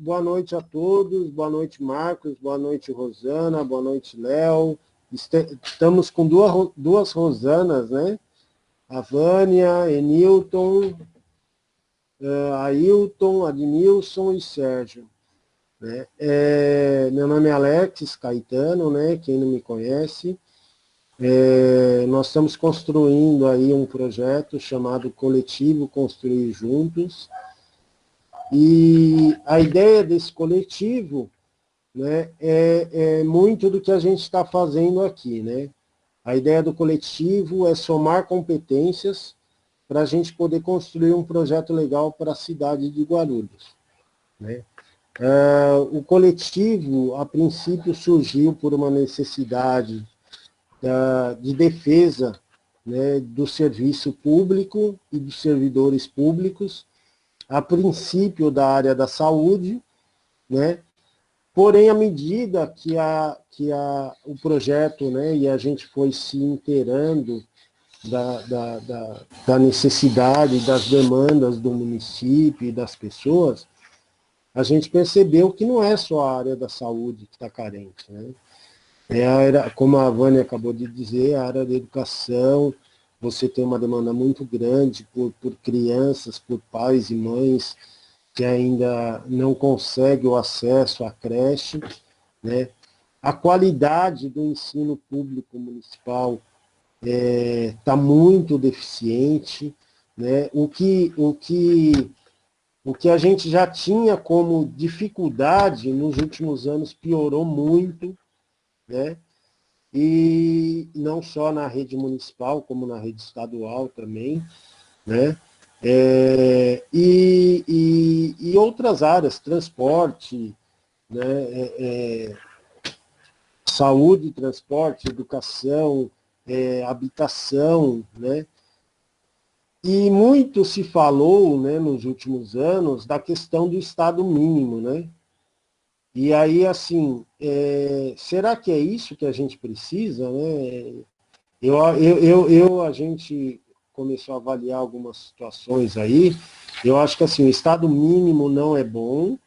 Boa noite a todos, boa noite Marcos, boa noite Rosana, boa noite Léo. Estamos com duas Rosanas, né? A Vânia, Enilton, Ailton, Admilson e Sérgio. Né? Meu nome é Alex Caetano, né? Quem não me conhece. Nós estamos construindo aí um projeto chamado Coletivo Construir Juntos. E a ideia desse coletivo, né, é muito do que a gente está fazendo aqui. Né? A ideia do coletivo é somar competências para a gente poder construir um projeto legal para a cidade de Guarulhos. Né? O coletivo, a princípio, surgiu por uma necessidade de defesa, né, do serviço público e dos servidores públicos, a princípio da área da saúde, né? Porém, à medida que o projeto, né, e a gente foi se inteirando da necessidade, das demandas do município e das pessoas, a gente percebeu que não é só a área da saúde que está carente. Né? Como a Vânia acabou de dizer, a área da educação, você tem uma demanda muito grande por crianças, por pais e mães que ainda não conseguem o acesso à creche. Né? A qualidade do ensino público municipal está muito deficiente. Né? O que a gente já tinha como dificuldade nos últimos anos piorou muito, né? E não só na rede municipal, como na rede estadual também, né? E outras áreas, transporte, né? Saúde, transporte, educação, habitação, né? E muito se falou, né, nos últimos anos, da questão do Estado mínimo, né? E aí, assim, será que é isso que a gente precisa? Né? A gente começou a avaliar algumas situações aí. Eu acho que assim, o estado mínimo não é bom,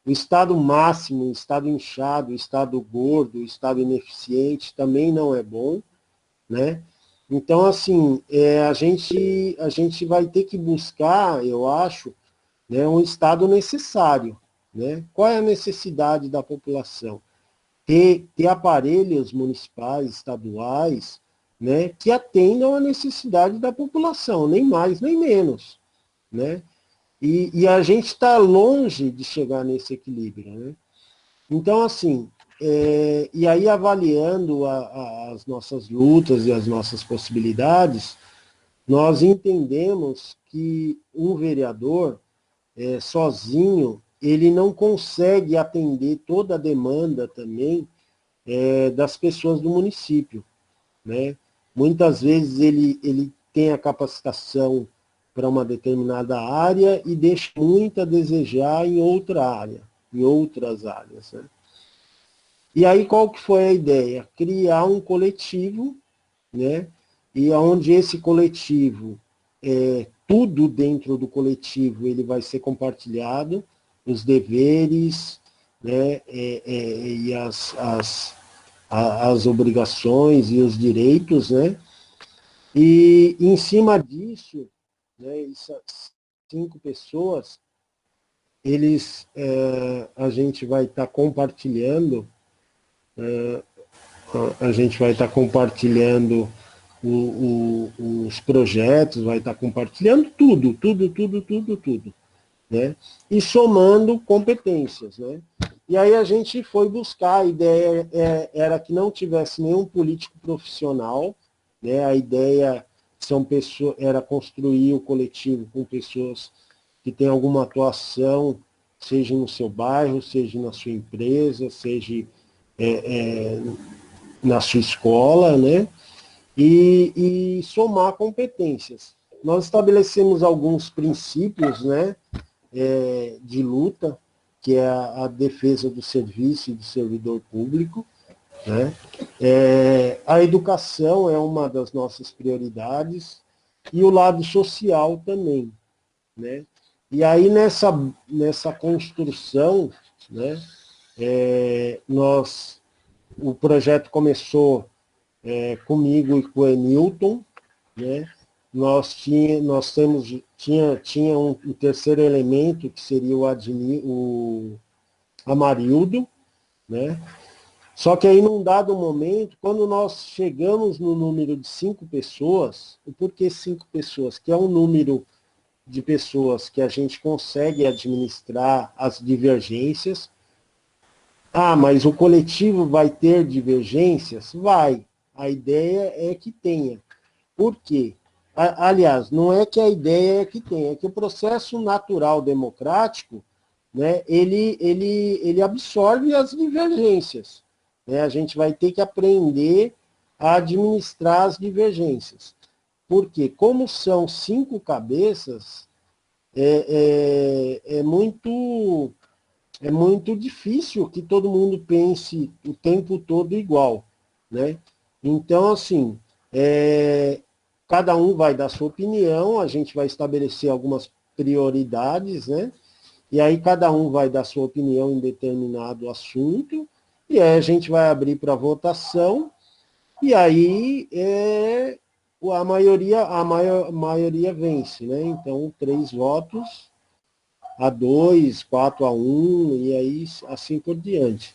o estado máximo, o estado inchado, o estado gordo, o estado ineficiente também não é bom. Né? Então, assim, a gente vai ter que buscar, eu acho, né, um estado necessário. Né? Qual é a necessidade da população? Ter aparelhos municipais, estaduais, né, que atendam à necessidade da população, nem mais nem menos. Né? E a gente está longe de chegar nesse equilíbrio. Né? Então, assim, e aí avaliando as nossas lutas e as nossas possibilidades, nós entendemos que um vereador, sozinho, ele não consegue atender toda a demanda também das pessoas do município. Né? Muitas vezes ele tem a capacitação para uma determinada área e deixa muito a desejar em outra área, em outras áreas. Né? E aí qual que foi a ideia? Criar um coletivo, né? E onde esse coletivo, tudo dentro do coletivo ele vai ser compartilhado, os deveres, né? E as obrigações e os direitos, né? E em cima disso, né, essas 5 pessoas, a gente vai estar compartilhando, os projetos, vai estar compartilhando tudo. Né? E somando competências. Né? E aí a gente foi buscar, a ideia era que não tivesse nenhum político profissional, né? A ideia era construir o coletivo com pessoas que têm alguma atuação, seja no seu bairro, seja na sua empresa, seja na sua escola, né? E somar competências. Nós estabelecemos alguns princípios, né, de luta, que é a defesa do serviço e do servidor público. Né? A educação é uma das nossas prioridades e o lado social também. Né? E aí, nessa construção, né, o projeto começou comigo e com o Enilton, né? Tinha um terceiro elemento, que seria o Amarildo, né? Só que aí, num dado momento, quando nós chegamos no número de 5 pessoas, o porquê 5 pessoas? Que é um número de pessoas que a gente consegue administrar as divergências. Ah, mas o coletivo vai ter divergências? Vai. A ideia é que tenha. Por quê? Aliás, não é que a ideia é que tenha, é que o processo natural democrático, né, ele absorve as divergências. Né? A gente vai ter que aprender a administrar as divergências. Porque, como são 5 cabeças, é muito difícil que todo mundo pense o tempo todo igual, né? Então, assim, cada um vai dar sua opinião, a gente vai estabelecer algumas prioridades, né? E aí cada um vai dar sua opinião em determinado assunto, e aí a gente vai abrir para votação, e aí a maioria vence, né? Então, 3 votos a 2, 4 a 1, e aí assim por diante.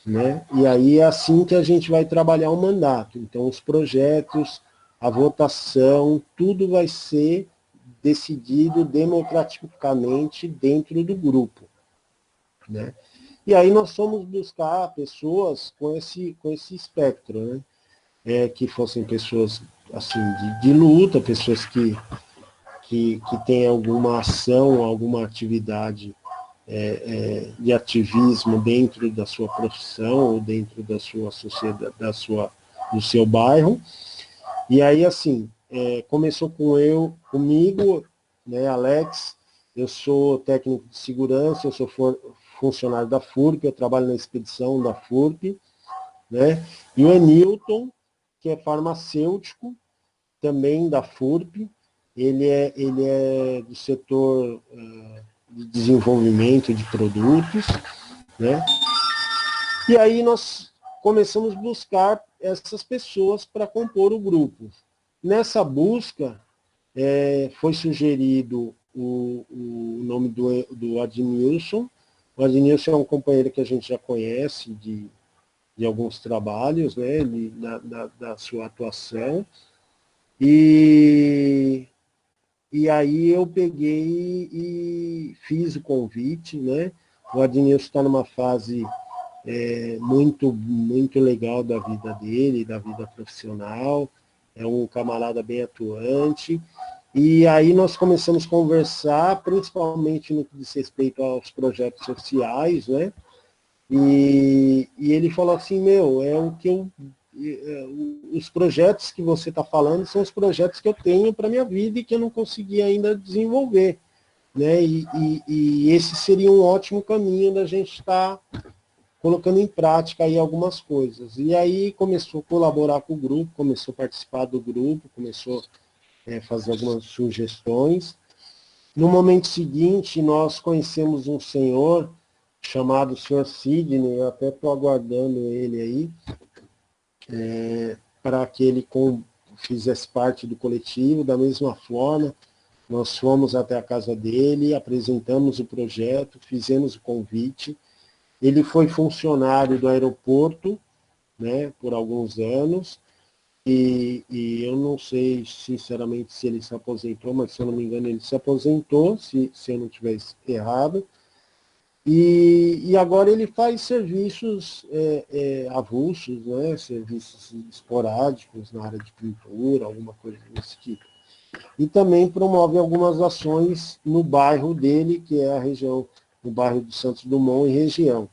Né? E aí é assim que a gente vai trabalhar o mandato. Então, os projetos, a votação, tudo vai ser decidido democraticamente dentro do grupo. Né? E aí nós fomos buscar pessoas com esse espectro, né? Que fossem pessoas assim, de luta, pessoas que têm alguma ação, alguma atividade de ativismo dentro da sua profissão ou dentro da sua sociedade, do seu bairro. E aí, assim, começou comigo, né, Alex. Eu sou técnico de segurança, eu sou funcionário da FURP, eu trabalho na expedição da FURP, né? E o Enilton, que é farmacêutico, também da FURP, ele é do setor de desenvolvimento de produtos, né? E aí nós começamos a buscar essas pessoas para compor o grupo. Nessa busca, foi sugerido o nome do Adnilson. O Adnilson é um companheiro que a gente já conhece de alguns trabalhos, né, da sua atuação. E aí eu peguei e fiz o convite, né? O Adnilson está numa fase muito, muito legal da vida dele, da vida profissional, é um camarada bem atuante. E aí nós começamos a conversar, principalmente no que diz respeito aos projetos sociais, né? E ele falou assim, os projetos que você está falando são os projetos que eu tenho para a minha vida e que eu não consegui ainda desenvolver. Né? E esse seria um ótimo caminho da gente estar colocando em prática aí algumas coisas. E aí começou a colaborar com o grupo, começou a participar do grupo, começou a fazer algumas sugestões. No momento seguinte, nós conhecemos um senhor chamado Sr. Sidney, eu até estou aguardando ele aí, para que ele fizesse parte do coletivo. Da mesma forma, nós fomos até a casa dele, apresentamos o projeto, fizemos o convite. Ele foi funcionário do aeroporto, né, por alguns anos, e eu não sei, sinceramente, se ele se aposentou, mas se eu não me engano, ele se aposentou, se eu não estiver errado. E agora ele faz serviços avulsos, né, serviços esporádicos na área de pintura, alguma coisa desse tipo. E também promove algumas ações no bairro dele, que é a região, no bairro do Santos Dumont e região.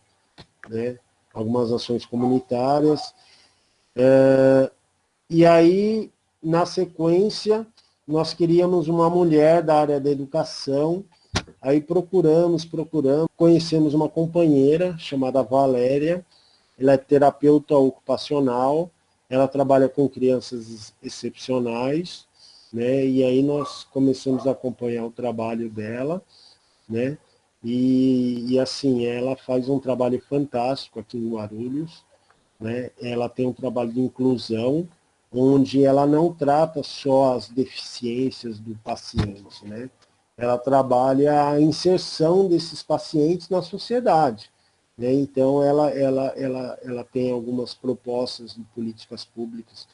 Né, algumas ações comunitárias. E aí, na sequência, nós queríamos uma mulher da área da educação. Aí procuramos, conhecemos uma companheira chamada Valéria, ela é terapeuta ocupacional, ela trabalha com crianças excepcionais, né? E aí nós começamos a acompanhar o trabalho dela, né? E assim, ela faz um trabalho fantástico aqui em Guarulhos, né? Ela tem um trabalho de inclusão, onde ela não trata só as deficiências do paciente, né? Ela trabalha a inserção desses pacientes na sociedade, né? Então, ela tem algumas propostas de políticas públicas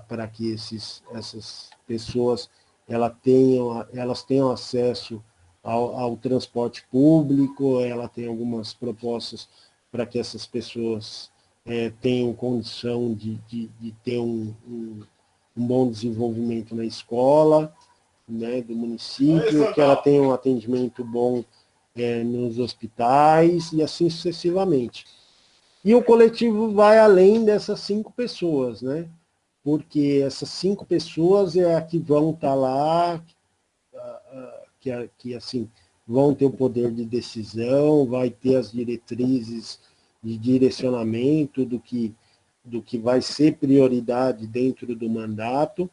para que essas pessoas elas tenham acesso ao transporte público, ela tem algumas propostas para que essas pessoas tenham condição de ter um bom desenvolvimento na escola, né, do município, que ela tenha um atendimento bom nos hospitais e assim sucessivamente. E o coletivo vai além dessas 5 pessoas, né? Porque essas 5 pessoas é a que vão estar lá, que assim, vão ter o poder de decisão, vai ter as diretrizes de direcionamento do que vai ser prioridade dentro do mandato,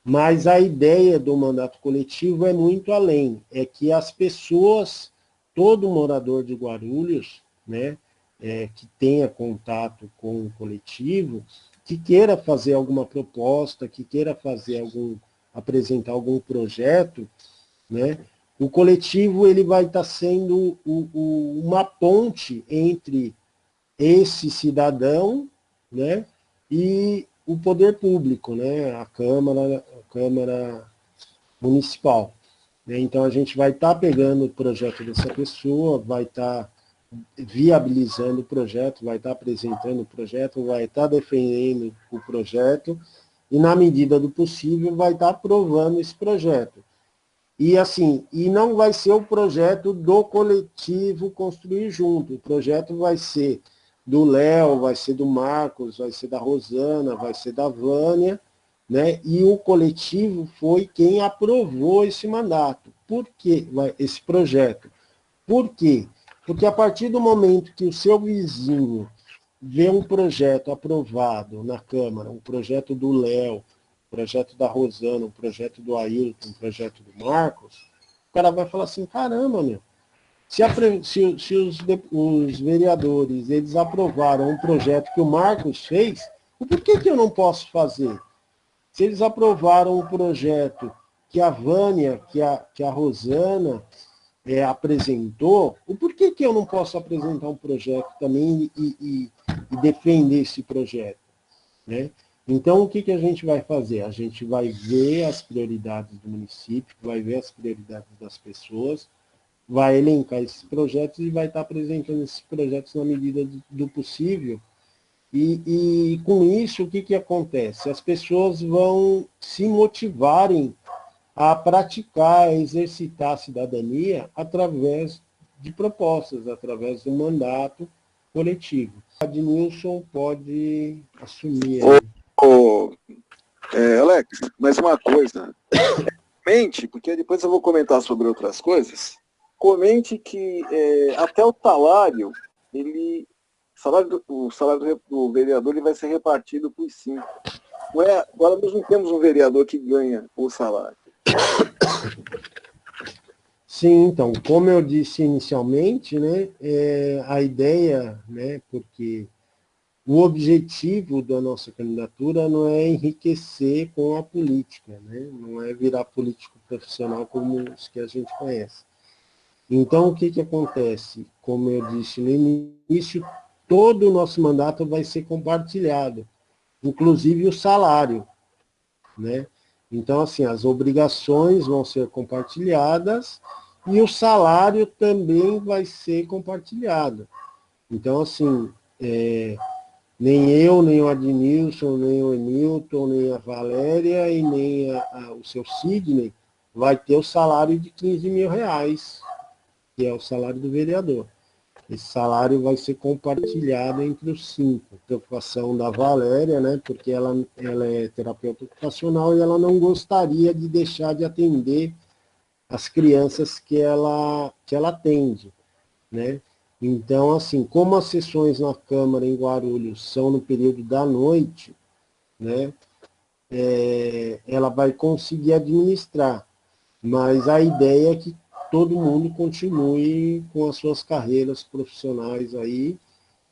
mas a ideia do mandato coletivo é muito além, é que as pessoas, todo morador de Guarulhos, né, que tenha contato com o coletivo, que queira fazer alguma proposta, que queira apresentar algum projeto, né, o coletivo ele vai estar sendo uma ponte entre esse cidadão, né, e o poder público, né, a Câmara Municipal. Então, a gente vai estar pegando o projeto dessa pessoa, vai estar viabilizando o projeto, vai estar apresentando o projeto, vai estar defendendo o projeto e, na medida do possível, vai estar aprovando esse projeto. E assim, e não vai ser o projeto do coletivo Construir Junto, o projeto vai ser do Léo, vai ser do Marcos, vai ser da Rosana, vai ser da Vânia, né? E o coletivo foi quem aprovou esse mandato. Por quê? Esse projeto? Por quê? Porque a partir do momento que o seu vizinho vê um projeto aprovado na Câmara, um projeto do Léo, um projeto da Rosana, um projeto do Ailton, um projeto do Marcos, o cara vai falar assim, caramba, meu, se os vereadores eles aprovaram um projeto que o Marcos fez, por que eu não posso fazer? Se eles aprovaram um projeto que a Vânia, que a Rosana apresentou, o porquê que eu não posso apresentar um projeto também e defender esse projeto? Né? Então, o que a gente vai fazer? A gente vai ver as prioridades do município, vai ver as prioridades das pessoas, vai elencar esses projetos e vai estar apresentando esses projetos na medida do possível. E com isso, o que acontece? As pessoas vão se motivarem a praticar, a exercitar a cidadania através de propostas, através do mandato coletivo. O Adnilson pode assumir aí. Alex, mais uma coisa. Comente, porque depois eu vou comentar sobre outras coisas. Comente que até o salário, o salário do vereador ele vai ser repartido por 5. Agora nós não temos um vereador que ganha o salário. Sim, então, como eu disse inicialmente, né, a ideia, né, porque o objetivo da nossa candidatura não é enriquecer com a política, né, não é virar político profissional como os que a gente conhece. Então, o que acontece? Como eu disse no início, todo o nosso mandato vai ser compartilhado, inclusive o salário, né? Então, assim, as obrigações vão ser compartilhadas e o salário também vai ser compartilhado. Então, assim, nem eu, nem o Adnilson, nem o Emilton, nem a Valéria e nem o seu Sidney vai ter o salário de 15 mil reais, que é o salário do vereador. Esse salário vai ser compartilhado entre os 5. Preocupação da Valéria, né, porque ela é terapeuta ocupacional e ela não gostaria de deixar de atender as crianças que ela atende, né? Então, assim, como as sessões na Câmara em Guarulhos são no período da noite, né, ela vai conseguir administrar. Mas a ideia é que todo mundo continue com as suas carreiras profissionais aí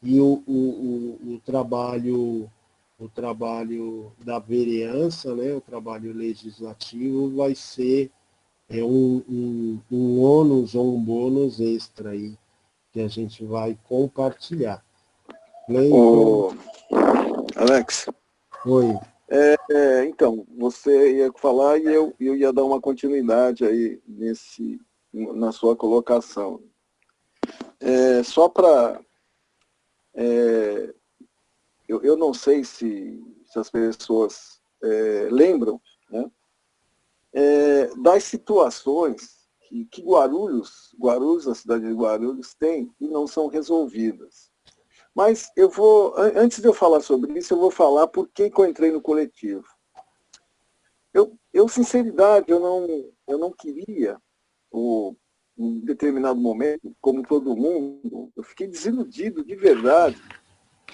e o trabalho da vereança, né, o trabalho legislativo vai ser um ônus ou um bônus extra aí que a gente vai compartilhar. Né? Então, Alex. Oi. Então, você ia falar e eu ia dar uma continuidade aí na sua colocação. Só para... eu não sei se as pessoas lembram, né, das situações que Guarulhos, a cidade de Guarulhos, tem e não são resolvidas. Mas antes de eu falar sobre isso, eu vou falar por que eu entrei no coletivo. Sinceridade, eu não queria, em determinado momento, como todo mundo, eu fiquei desiludido de verdade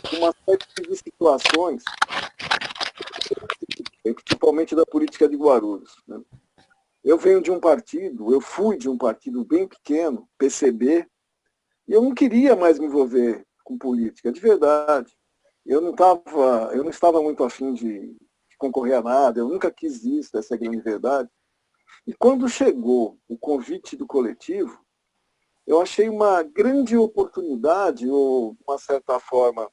com uma série de situações, principalmente da política de Guarulhos. Né? Eu fui de um partido bem pequeno, PCB, e eu não queria mais me envolver com política, de verdade. Eu não estava muito afim de concorrer a nada, eu nunca quis isso, essa é a grande verdade. E quando chegou o convite do coletivo, eu achei uma grande oportunidade, ou de uma certa forma,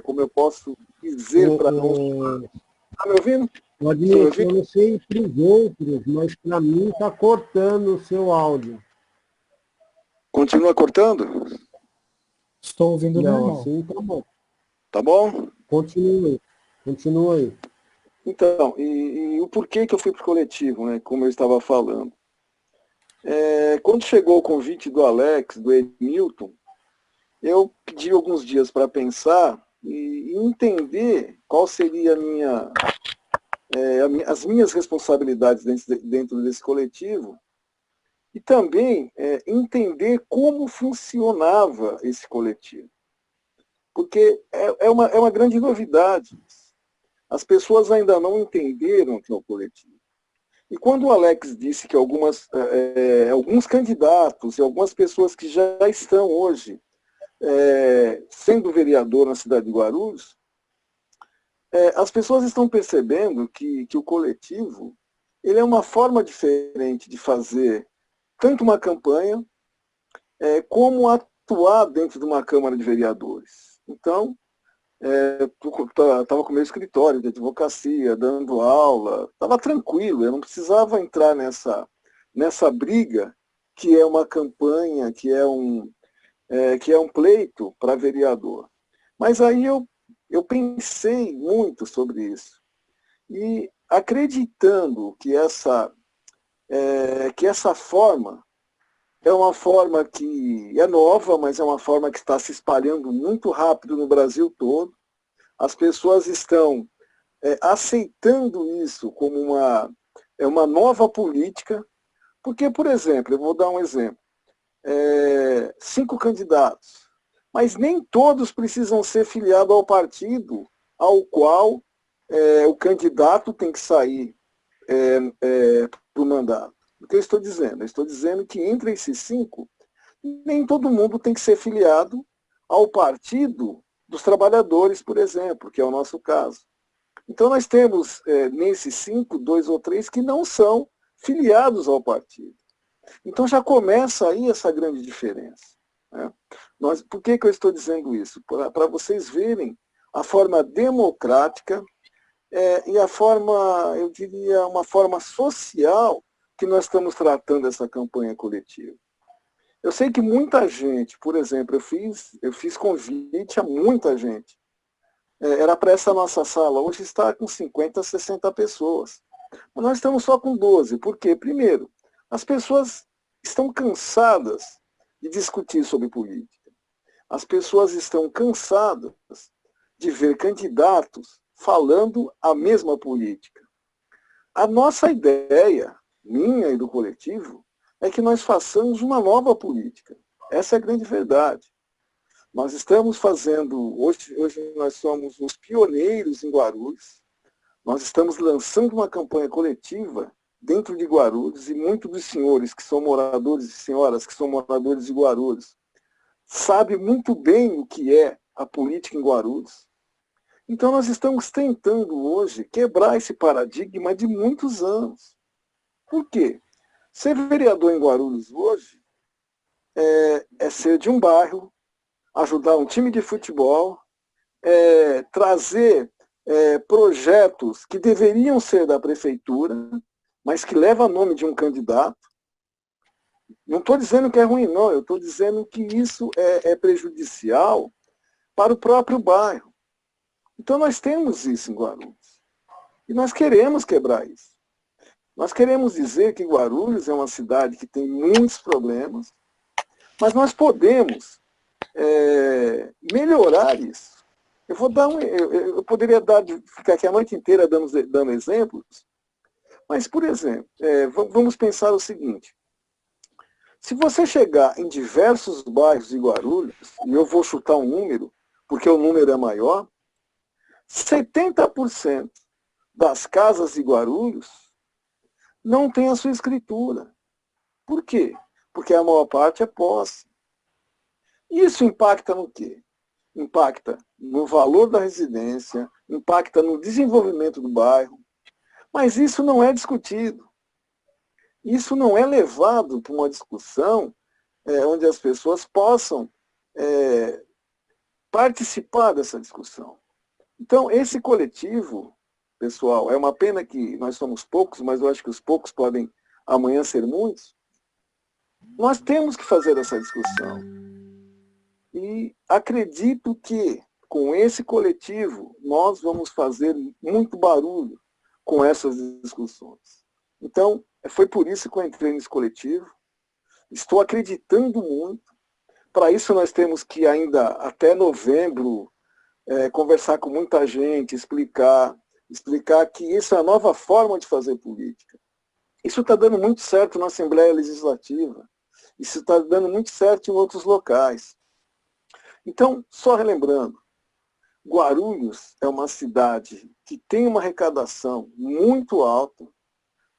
como eu posso dizer para não... Está me ouvindo? Admito, eu não sei para os outros, mas para mim está cortando o seu áudio. Continua cortando? Estou ouvindo normal. Não, assim tá bom. Tá bom? Continua aí. Então, e o porquê que eu fui para o coletivo, né, como eu estava falando. Quando chegou o convite do Alex, do Emilton, eu pedi alguns dias para pensar e entender qual seria as minhas responsabilidades dentro desse coletivo e também entender como funcionava esse coletivo. Porque é uma grande novidade. As pessoas ainda não entenderam o que é o coletivo. E quando o Alex disse que alguns candidatos e algumas pessoas que já estão hoje sendo vereador na cidade de Guarulhos, as pessoas estão percebendo que o coletivo ele é uma forma diferente de fazer tanto uma campanha como atuar dentro de uma Câmara de Vereadores. Então, estava com o meu escritório de advocacia, dando aula, estava tranquilo, eu não precisava entrar nessa briga que é uma campanha, que é um pleito para vereador. Mas aí eu pensei muito sobre isso. E acreditando que essa forma é uma forma que é nova, mas é uma forma que está se espalhando muito rápido no Brasil todo. As pessoas estão aceitando isso como uma nova política, porque, por exemplo, eu vou dar um exemplo, 5 candidatos, mas nem todos precisam ser filiados ao partido ao qual o candidato tem que sair para o mandato. O que eu estou dizendo? Eu estou dizendo que entre esses 5, nem todo mundo tem que ser filiado ao partido dos trabalhadores, por exemplo, que é o nosso caso. Então nós temos, nesses 5, 2 ou 3 que não são filiados ao partido. Então já começa aí essa grande diferença. Né? Por que eu estou dizendo isso? Para vocês verem a forma democrática e a forma, eu diria, uma forma social que nós estamos tratando essa campanha coletiva. Eu sei que muita gente, por exemplo, eu fiz convite a muita gente. Era para essa nossa sala, hoje está com 50, 60 pessoas. Mas nós estamos só com 12. Por quê? Primeiro, as pessoas estão cansadas de discutir sobre política. As pessoas estão cansadas de ver candidatos falando a mesma política. A nossa ideia, minha e do coletivo, é que nós façamos uma nova política. Essa é a grande verdade. Nós estamos fazendo, hoje nós somos os pioneiros em Guarulhos, Nós estamos lançando uma campanha coletiva dentro de Guarulhos, e muitos dos senhores que são moradores e senhoras que são moradores de Guarulhos sabem muito bem o que é a política em Guarulhos. Então nós estamos tentando hoje quebrar esse paradigma de muitos anos. Por quê? Ser vereador em Guarulhos hoje é ser de um bairro, ajudar um time de futebol, trazer projetos que deveriam ser da prefeitura, mas que levam o nome de um candidato. Não estou dizendo que é ruim, não. Eu estou dizendo que isso é prejudicial para o próprio bairro. Então nós temos isso em Guarulhos. E nós queremos quebrar isso. Nós queremos dizer que Guarulhos é uma cidade que tem muitos problemas, mas nós podemos melhorar isso. Eu poderia ficar aqui a noite inteira dando exemplos, mas, por exemplo, vamos pensar o seguinte. Se você chegar em diversos bairros de Guarulhos, e eu vou chutar um número, porque o número é maior, 70% das casas de Guarulhos não tem a sua escritura. Por quê? Porque a maior parte é posse. Isso impacta no quê? Impacta no valor da residência, impacta no desenvolvimento do bairro, mas isso não é discutido. Isso não é levado para uma discussão onde as pessoas possam participar dessa discussão. Então, esse coletivo, pessoal, é uma pena que nós somos poucos, mas eu acho que os poucos podem amanhã ser muitos. Nós temos que fazer essa discussão. E acredito que, com esse coletivo, nós vamos fazer muito barulho com essas discussões. Então, foi por isso que eu entrei nesse coletivo. Estou acreditando muito. Para isso, nós temos que ainda, até novembro, conversar com muita gente, explicar que isso é a nova forma de fazer política. Isso está dando muito certo na Assembleia Legislativa. Isso está dando muito certo em outros locais. Então, só relembrando, Guarulhos é uma cidade que tem uma arrecadação muito alta,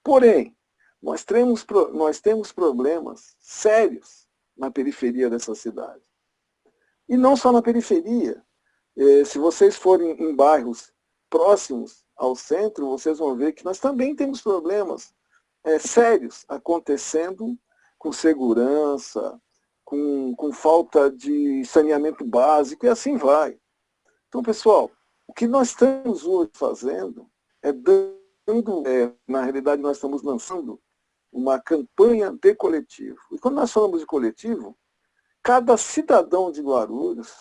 porém, nós temos problemas sérios na periferia dessa cidade. E não só na periferia. Se vocês forem em bairros próximos ao centro, vocês vão ver que nós também temos problemas sérios acontecendo com segurança, com falta de saneamento básico, e assim vai. Então, pessoal, o que nós estamos hoje fazendo na realidade, nós estamos lançando uma campanha de coletivo. E quando nós falamos de coletivo, cada cidadão de Guarulhos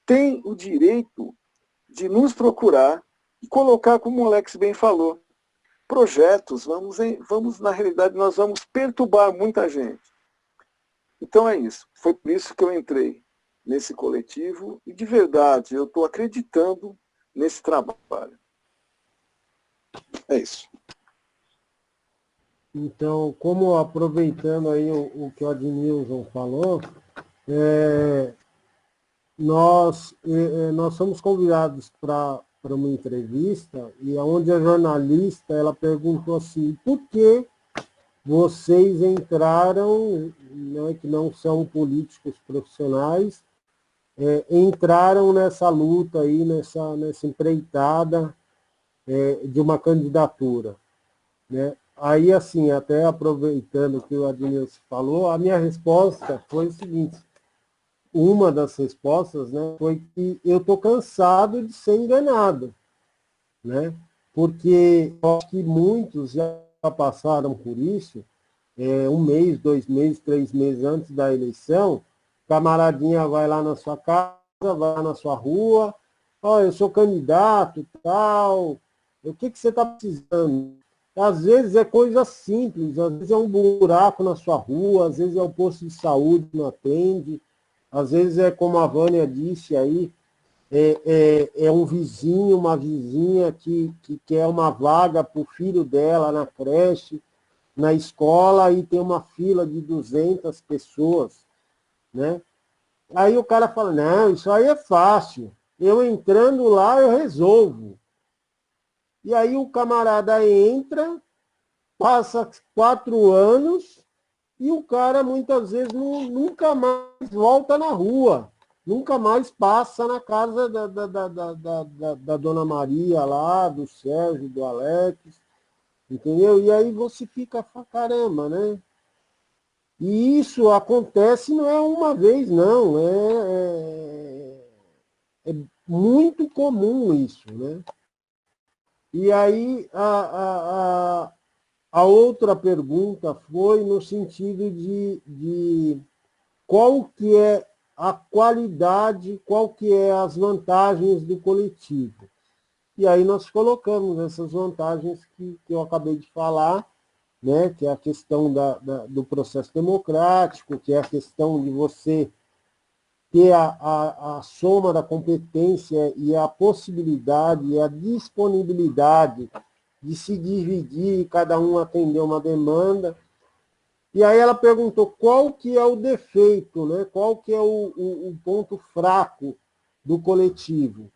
tem o direito de nos procurar e colocar, como o Alex bem falou, projetos. Na realidade, nós vamos perturbar muita gente. Então é isso. Foi por isso que eu entrei nesse coletivo e, de verdade, eu estou acreditando nesse trabalho. É isso. Então, como aproveitando aí o que o Adnilson falou, nós somos convidados para uma entrevista, e onde a jornalista ela perguntou assim, por que vocês entraram, né, que não são políticos profissionais, entraram nessa luta aí, nessa empreitada de uma candidatura, né? Aí, assim, até aproveitando o que o Adnilson falou, a minha resposta foi o seguinte, uma das respostas, né, foi que eu estou cansado de ser enganado, né? Porque eu acho que muitos já passaram por isso, 1 mês, 2 meses, 3 meses antes da eleição, camaradinha vai lá na sua casa, vai lá na sua rua, eu sou candidato, tal, o que você está precisando? Às vezes é coisa simples, às vezes é um buraco na sua rua, às vezes é o posto de saúde que não atende, às vezes é como a Vânia disse aí, é um vizinho, uma vizinha que quer uma vaga para o filho dela na creche, na escola, e tem uma fila de 200 pessoas, né? Aí o cara fala, não, isso aí é fácil, eu entrando lá eu resolvo. E aí o camarada entra, passa 4 anos, e o cara muitas vezes nunca mais volta na rua, nunca mais passa na casa da Dona Maria lá, do Sérgio, do Alex, entendeu? E aí você fica, caramba, né? E isso acontece não é uma vez, não, é muito comum isso, né? E aí a outra pergunta foi no sentido de qual que é a qualidade, qual que é as vantagens do coletivo. E aí nós colocamos essas vantagens que eu acabei de falar, né, que é a questão do processo democrático, que é a questão de você ter a soma da competência e a possibilidade e a disponibilidade de se dividir e cada um atender uma demanda. E aí ela perguntou qual que é o defeito, né? Qual que é o ponto fraco do coletivo.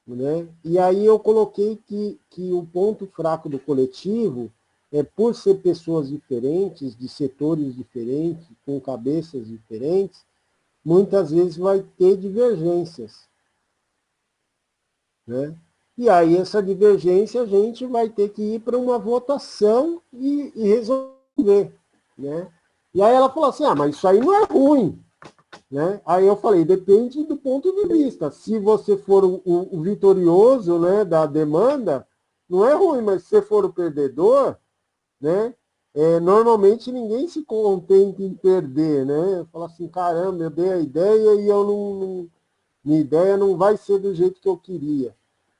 Né? E aí eu coloquei que o ponto fraco do coletivo é por ser pessoas diferentes, de setores diferentes, com cabeças diferentes, muitas vezes vai ter divergências. Né? E aí essa divergência a gente vai ter que ir para uma votação e resolver. Né? E aí ela falou assim, mas isso aí não é ruim. Né? Aí eu falei, depende do ponto de vista. Se você for o vitorioso, né, da demanda, não é ruim, mas se você for o perdedor, né, normalmente ninguém se contenta em perder. Né? Fala assim, caramba, eu dei a ideia e minha ideia não vai ser do jeito que eu queria.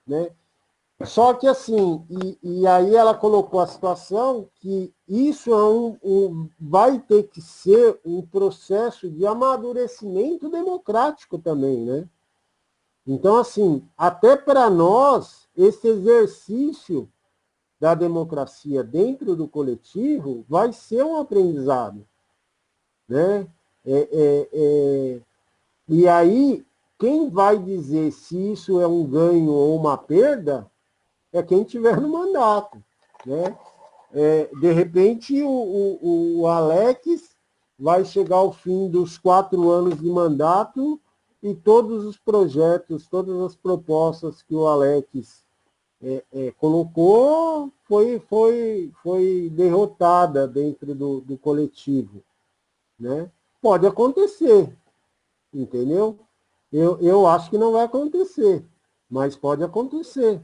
Né? Só que assim, e aí ela colocou a situação que isso vai ter que ser um processo de amadurecimento democrático também, né? Então, assim, até para nós, esse exercício da democracia dentro do coletivo vai ser um aprendizado, né? E aí, quem vai dizer se isso é um ganho ou uma perda é quem estiver no mandato. Né? De repente, o Alex vai chegar ao fim dos 4 anos de mandato e todos os projetos, todas as propostas que o Alex colocou foi derrotada dentro do coletivo. Né? Pode acontecer, entendeu? Eu acho que não vai acontecer, mas pode acontecer.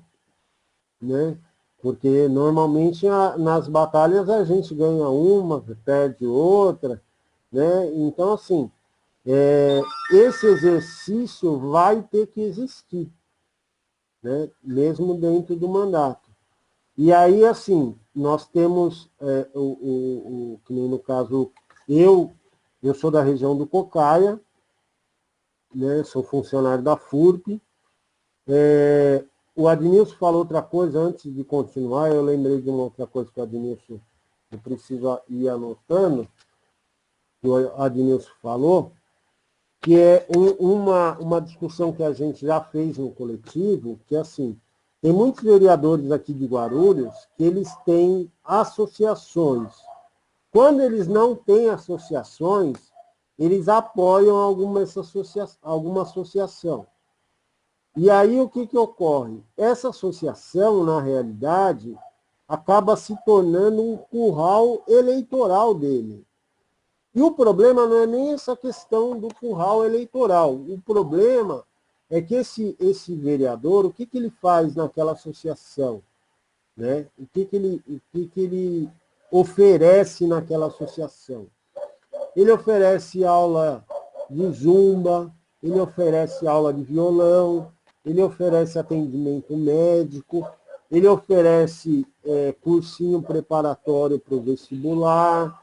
Né? Porque normalmente nas batalhas a gente ganha uma, perde outra. Né? Então, assim, esse exercício vai ter que existir, né? Mesmo dentro do mandato. E aí, assim, nós temos, que nem no caso, eu sou da região do Cocaia, né? Sou funcionário da FURP. O Adnilson falou outra coisa antes de continuar, eu lembrei de uma outra coisa que o Adnilson, eu preciso ir anotando, que o Adnilson falou, que é uma discussão que a gente já fez no coletivo, que é assim, tem muitos vereadores aqui de Guarulhos que eles têm associações. Quando eles não têm associações, eles apoiam alguma associação. E aí o que ocorre? Essa associação, na realidade, acaba se tornando um curral eleitoral dele. E o problema não é nem essa questão do curral eleitoral. O problema é que esse vereador, o que ele faz naquela associação? Né? O que ele oferece naquela associação? Ele oferece aula de zumba, ele oferece aula de violão, ele oferece atendimento médico, ele oferece cursinho preparatório para o vestibular,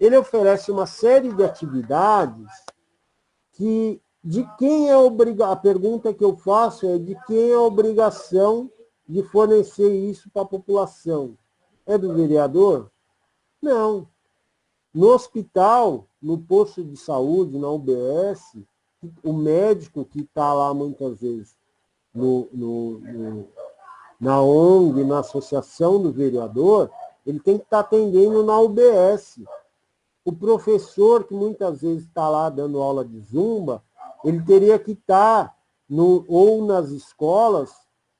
ele oferece uma série de atividades que, de quem é a pergunta que eu faço é de quem é a obrigação de fornecer isso para a população? É do vereador? Não. No hospital, no posto de saúde, na UBS, o médico que está lá muitas vezes no na ONG, na associação do vereador, ele tem que estar atendendo na UBS. O professor, que muitas vezes está lá dando aula de zumba, ele teria que estar ou nas escolas,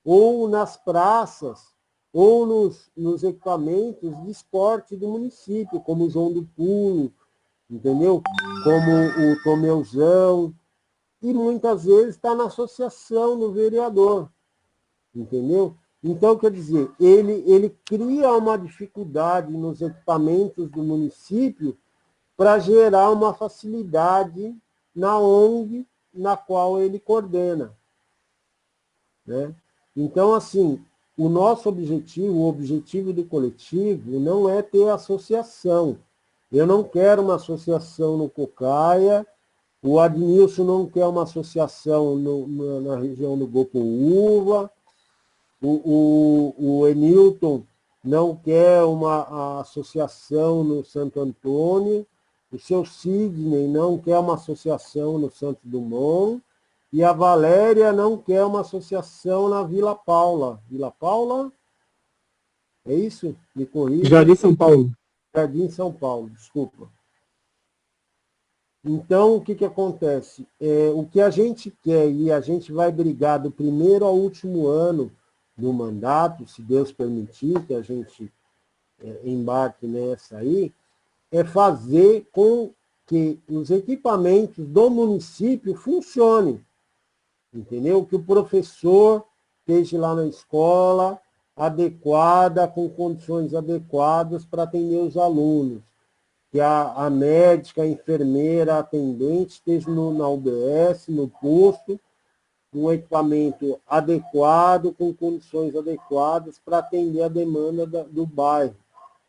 ou nas praças, ou nos equipamentos de esporte do município, como o João do Pulo, entendeu? Como o Tomeuzão, e muitas vezes está na associação do vereador, entendeu? Então, quer dizer, ele cria uma dificuldade nos equipamentos do município para gerar uma facilidade na ONG na qual ele coordena, né? Então, assim, o nosso objetivo, o objetivo do coletivo, não é ter associação. Eu não quero uma associação no Cocaia, o Adnilson não quer uma associação na região do Gopoúva, o Enilton não quer uma associação no Santo Antônio, o seu Sidney não quer uma associação no Santo Dumont, e a Valéria não quer uma associação na Vila Paula. Vila Paula? É isso? Me corrija. Jardim São Paulo. Jardim São Paulo, desculpa. Então, o que acontece? O que a gente quer, e a gente vai brigar do primeiro ao último ano do mandato, se Deus permitir que a gente embarque nessa aí, é fazer com que os equipamentos do município funcionem. Entendeu? Que o professor esteja lá na escola, adequada, com condições adequadas para atender os alunos. Que a médica, a enfermeira, a atendente esteja na UBS, no posto, um equipamento adequado, com condições adequadas para atender a demanda do bairro,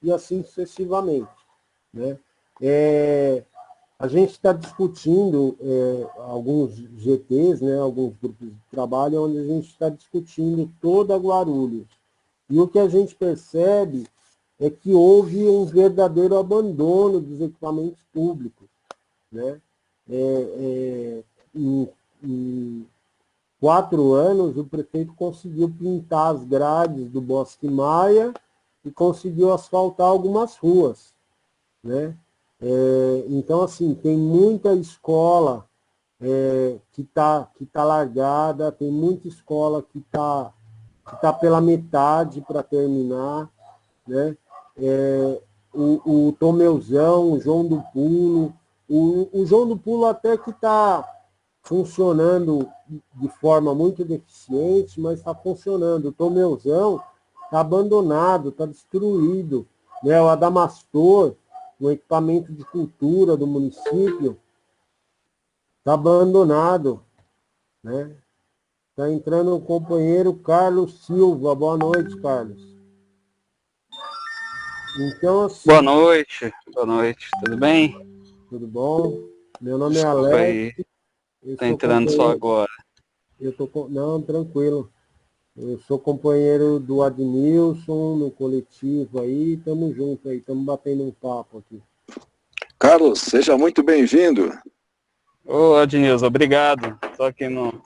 e assim sucessivamente, né? A gente está discutindo alguns GTs, né, alguns grupos de trabalho, onde a gente está discutindo toda Guarulhos. E o que a gente percebe é que houve um verdadeiro abandono dos equipamentos públicos, né? Em 4 anos, o prefeito conseguiu pintar as grades do Bosque Maia e conseguiu asfaltar algumas ruas, né? Então, assim, tem muita escola que tá largada, tem muita escola que tá pela metade para terminar, né? O Tomeuzão, o João do Pulo, o João do Pulo até que está funcionando de forma muito deficiente, mas está funcionando. O Tomeuzão está abandonado, está destruído, né? O Adamastor, o equipamento de cultura do município, está abandonado, né? Está entrando o companheiro Carlos Silva. Boa noite, Carlos. Então, assim, boa noite, tudo bem? Tudo bom? Meu nome Desculpa é Alex. Está entrando só agora. Não, tranquilo. Eu sou companheiro do Adnilson no coletivo aí, estamos juntos aí, estamos batendo um papo aqui. Carlos, seja muito bem-vindo. Ô, Adnilson, obrigado. Estou aqui no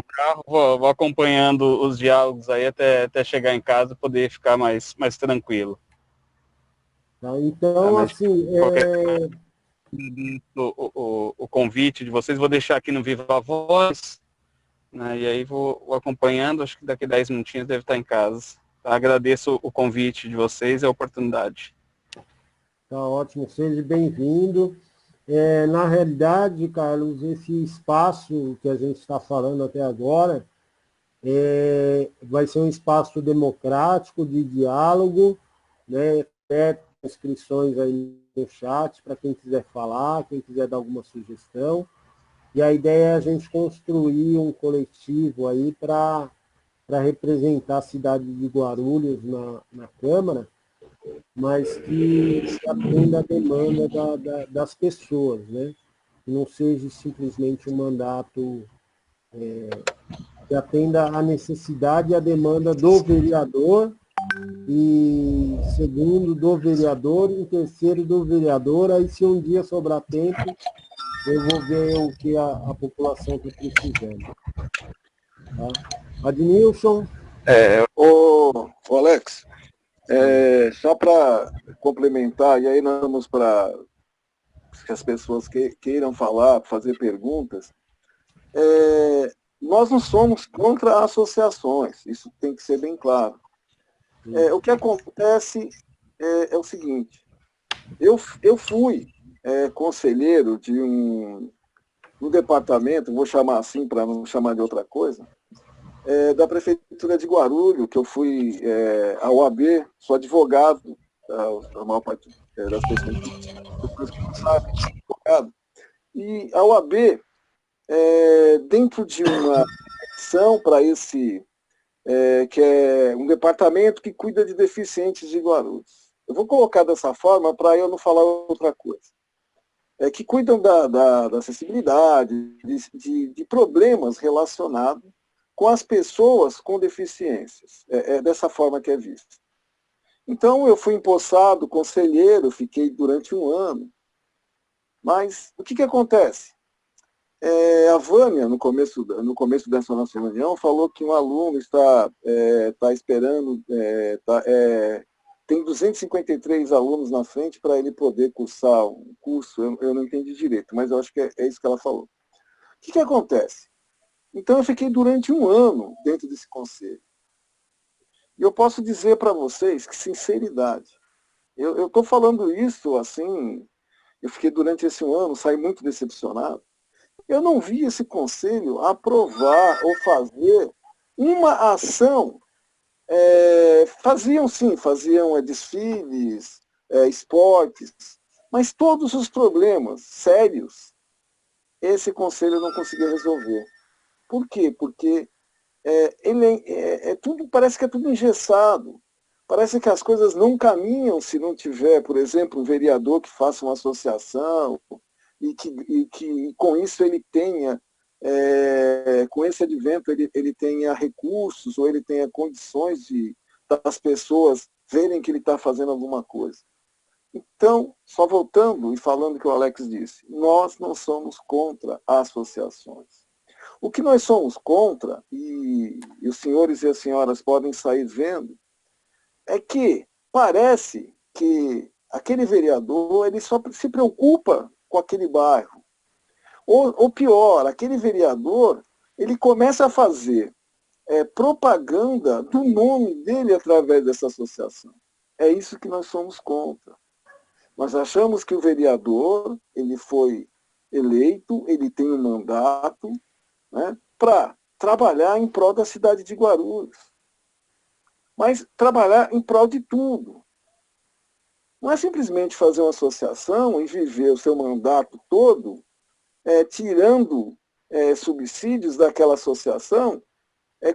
carro, vou acompanhando os diálogos aí até chegar em casa e poder ficar mais tranquilo. Tá, então, assim... O convite de vocês, vou deixar aqui no Viva Voz, né, e aí vou acompanhando, acho que daqui 10 minutinhos deve estar em casa. Tá? Agradeço o convite de vocês e a oportunidade. Tá ótimo, seja bem-vindo. Na realidade, Carlos, esse espaço que a gente está falando até agora vai ser um espaço democrático de diálogo, né? Inscrições aí no chat para quem quiser falar, quem quiser dar alguma sugestão. E a ideia é a gente construir um coletivo aí para representar a cidade de Guarulhos na Câmara, mas que se atenda à demanda das pessoas, né? Que não seja simplesmente um mandato que atenda à necessidade e à demanda do vereador, e segundo do vereador, e terceiro do vereador. Aí, se um dia sobrar tempo, eu vou ver o que a população está precisando. Tá? Adnilson, Ô Alex, só para complementar, e aí nós vamos para que as pessoas queiram falar, fazer perguntas, nós não somos contra associações, isso tem que ser bem claro. O que acontece é o seguinte, eu fui conselheiro de um departamento, vou chamar assim para não chamar de outra coisa, da Prefeitura de Guarulhos, que eu fui à OAB, sou advogado, a maior parte das pessoas que não sabem, advogado, e a OAB, dentro de uma ação para esse, que é um departamento que cuida de deficientes de Guarulhos. Eu vou colocar dessa forma para eu não falar outra coisa. Que cuidam da acessibilidade, de problemas relacionados com as pessoas com deficiências. É dessa forma que é visto. Então, eu fui empossado conselheiro, fiquei durante um ano. Mas o que acontece? A Vânia, no começo dessa nossa reunião, falou que um aluno está esperando, tem 253 alunos na frente para ele poder cursar um curso. Eu não entendi direito, mas eu acho que é isso que ela falou. O que acontece? Então, eu fiquei durante um ano dentro desse conselho. E eu posso dizer para vocês que, sinceridade, eu estou falando isso assim, eu fiquei durante esse um ano, saí muito decepcionado. Eu não vi esse conselho aprovar ou fazer uma ação. Faziam desfiles, esportes, mas todos os problemas sérios, esse conselho não conseguia resolver. Por quê? Porque tudo, parece que é tudo engessado. Parece que as coisas não caminham se não tiver, por exemplo, um vereador que faça uma associação e que com isso ele tenha, com esse advento, ele tenha recursos ou ele tenha condições das pessoas verem que ele está fazendo alguma coisa. Então, só voltando e falando o que o Alex disse, nós não somos contra associações. O que nós somos contra, e os senhores e as senhoras podem sair vendo, é que parece que aquele vereador ele só se preocupa com aquele bairro. Ou pior, aquele vereador ele começa a fazer propaganda do nome dele através dessa associação. É isso que nós somos contra. Nós achamos que o vereador ele foi eleito, ele tem um mandato, né, para trabalhar em prol da cidade de Guarulhos. Mas trabalhar em prol de tudo. Não é simplesmente fazer uma associação e viver o seu mandato todo tirando subsídios daquela associação,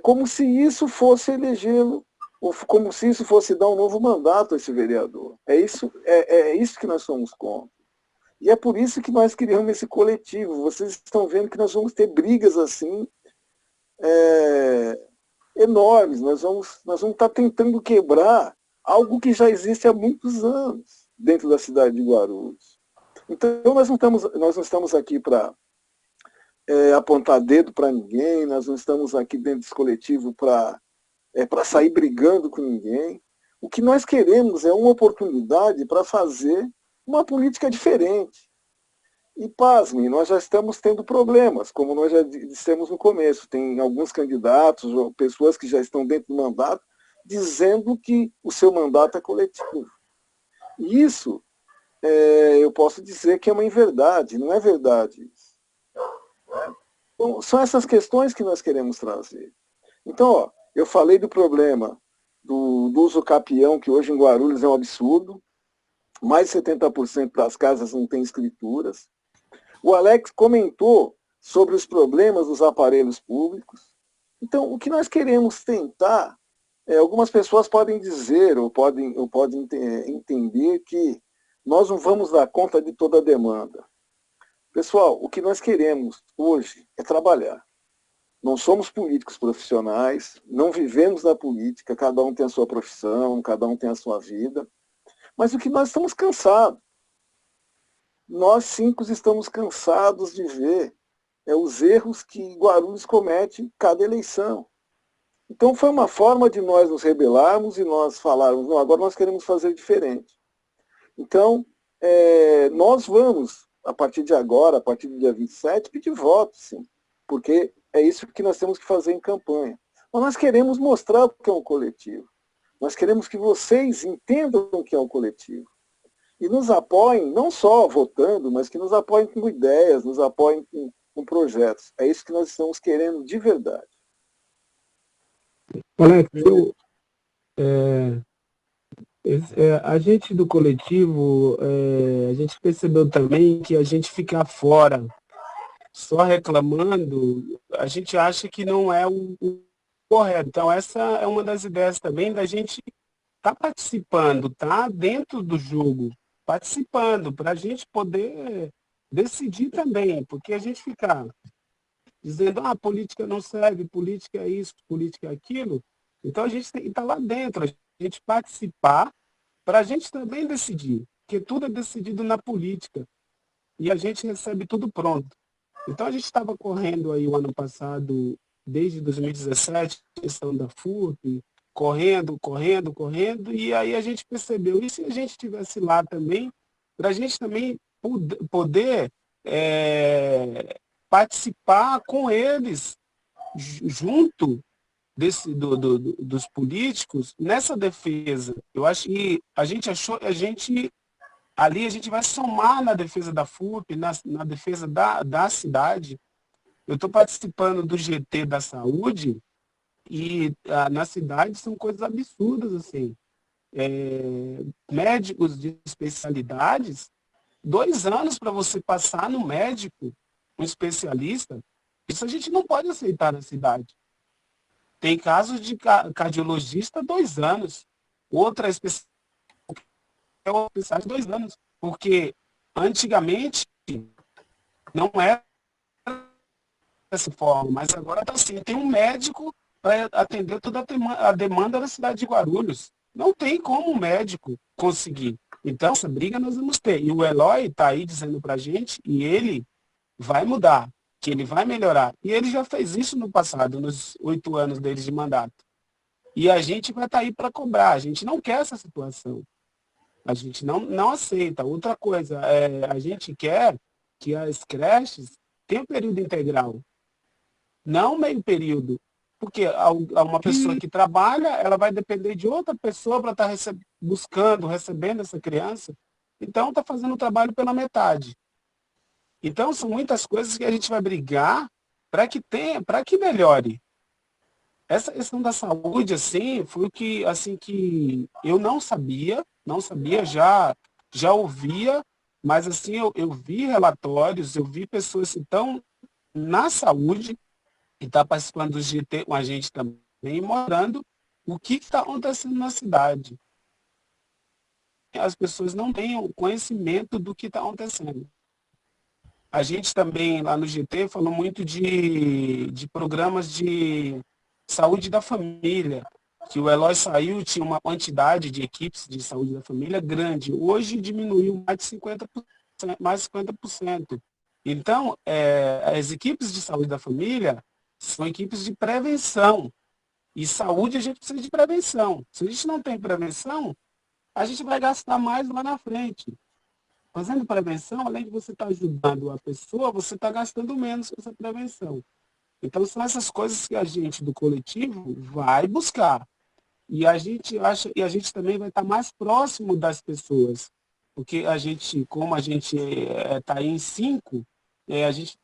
como se isso fosse elegê-lo, ou como se isso fosse dar um novo mandato a esse vereador. É isso que nós somos contra. E é por isso que nós criamos esse coletivo. Vocês estão vendo que nós vamos ter brigas assim, enormes. Nós vamos estar tentando quebrar algo que já existe há muitos anos dentro da cidade de Guarulhos. Então, nós não estamos aqui para apontar dedo para ninguém, nós não estamos aqui dentro desse coletivo para sair brigando com ninguém. O que nós queremos é uma oportunidade para fazer uma política diferente. E, pasmem, nós já estamos tendo problemas, como nós já dissemos no começo. Tem alguns candidatos ou pessoas que já estão dentro do mandato dizendo que o seu mandato é coletivo. E isso, eu posso dizer que é uma inverdade, não é verdade isso. Então, são essas questões que nós queremos trazer. Então, eu falei do problema do uso capião, que hoje em Guarulhos é um absurdo. Mais de 70% das casas não têm escrituras. O Alex comentou sobre os problemas dos aparelhos públicos. Então, o que nós queremos tentar, algumas pessoas podem dizer ou podem entender que nós não vamos dar conta de toda a demanda. Pessoal, o que nós queremos hoje é trabalhar. Não somos políticos profissionais, não vivemos na política, cada um tem a sua profissão, cada um tem a sua vida. Mas o que nós estamos cansados. Nós 5 estamos cansados de ver os erros que Guarulhos comete cada eleição. Então foi uma forma de nós nos rebelarmos e nós falarmos, não, agora nós queremos fazer diferente. Então, nós vamos, a partir de agora, a partir do dia 27, pedir voto, sim, porque é isso que nós temos que fazer em campanha. Mas nós queremos mostrar o que é um coletivo. Nós queremos que vocês entendam o que é um coletivo. E nos apoiem, não só votando, mas que nos apoiem com ideias, nos apoiem com projetos. É isso que nós estamos querendo de verdade. Alex, a gente do coletivo, a gente percebeu também que a gente ficar fora só reclamando, a gente acha que não é o correto. Então, essa é uma das ideias também da gente estar participando, tá dentro do jogo, participando, para a gente poder decidir também, porque a gente ficar dizendo, política não serve, política é isso, política é aquilo, então a gente tem que estar lá dentro, a gente participar, para a gente também decidir, porque tudo é decidido na política, e a gente recebe tudo pronto. Então a gente estava correndo aí o ano passado, desde 2017, questão da FURP, correndo, e aí a gente percebeu, e se a gente estivesse lá também, para a gente também poder participar com eles, junto dos políticos, nessa defesa. Eu acho que a gente achou, ali a gente vai somar na defesa da FURP, na defesa da cidade. Eu estou participando do GT da saúde e na cidade são coisas absurdas, assim. Médicos de especialidades, 2 anos para você passar no médico, um especialista, isso a gente não pode aceitar na cidade. Tem casos de cardiologista 2 anos, outra especialidade 2 anos, porque antigamente não era dessa forma, mas agora está assim, tem um médico para atender toda a demanda da cidade de Guarulhos. Não tem como um médico conseguir. Então, essa briga nós vamos ter. E o Eloy está aí dizendo para a gente, e ele vai mudar, que ele vai melhorar. E ele já fez isso no passado, nos 8 anos dele de mandato. E a gente vai estar aí para cobrar. A gente não quer essa situação. A gente não aceita. Outra coisa, a gente quer que as creches tenham período integral. Não meio período. Porque uma pessoa que trabalha, ela vai depender de outra pessoa para estar recebendo essa criança. Então, está fazendo o trabalho pela metade. Então, são muitas coisas que a gente vai brigar para que melhore. Essa questão da saúde, assim, foi o que, assim, que eu não sabia, já ouvia, mas, assim, eu vi relatórios, eu vi pessoas que estão na saúde, e está participando do GT com a gente também, mostrando o que está acontecendo na cidade. As pessoas não têm o conhecimento do que está acontecendo. A gente também, lá no GT, falou muito de programas de saúde da família, que o Eloy saiu, tinha uma quantidade de equipes de saúde da família grande. Hoje diminuiu mais de 50%. Então, as equipes de saúde da família são equipes de prevenção. E saúde, a gente precisa de prevenção. Se a gente não tem prevenção, a gente vai gastar mais lá na frente. Fazendo prevenção, além de você estar ajudando a pessoa, você está gastando menos com essa prevenção. Então, são essas coisas que a gente, do coletivo, vai buscar. E a gente também vai estar mais próximo das pessoas. Porque a gente, como a gente está aí em 5, a gente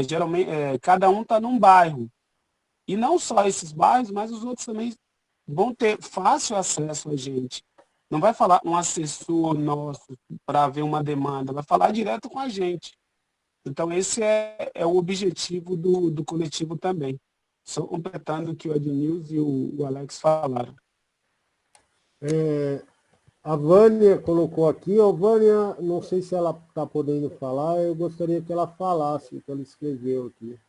geralmente, cada um está num bairro. E não só esses bairros, mas os outros também vão ter fácil acesso a gente. Não vai falar um assessor nosso para ver uma demanda, vai falar direto com a gente. Então, esse é o objetivo do coletivo também. Só completando o que o Ednilson e o Alex falaram. A Vânia colocou aqui, Vânia, não sei se ela está podendo falar, eu gostaria que ela falasse o que ela escreveu aqui.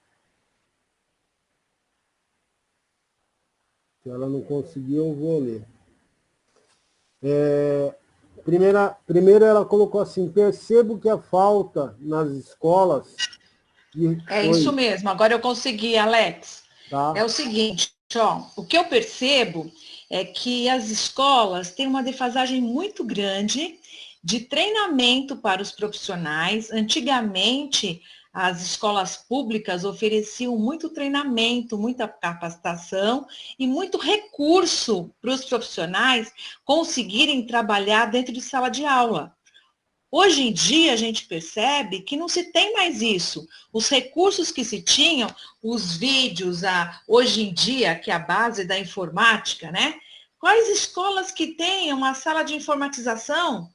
Se ela não conseguir, eu vou ler. Primeiro ela colocou assim, percebo que a falta nas escolas... Isso mesmo, agora eu consegui, Alex. Tá. É o seguinte, Ó, o que eu percebo é que as escolas têm uma defasagem muito grande de treinamento para os profissionais. Antigamente, as escolas públicas ofereciam muito treinamento, muita capacitação e muito recurso para os profissionais conseguirem trabalhar dentro de sala de aula. Hoje em dia, a gente percebe que não se tem mais isso. Os recursos que se tinham, os vídeos, hoje em dia, que é a base da informática, né? Quais escolas que têm uma sala de informatização?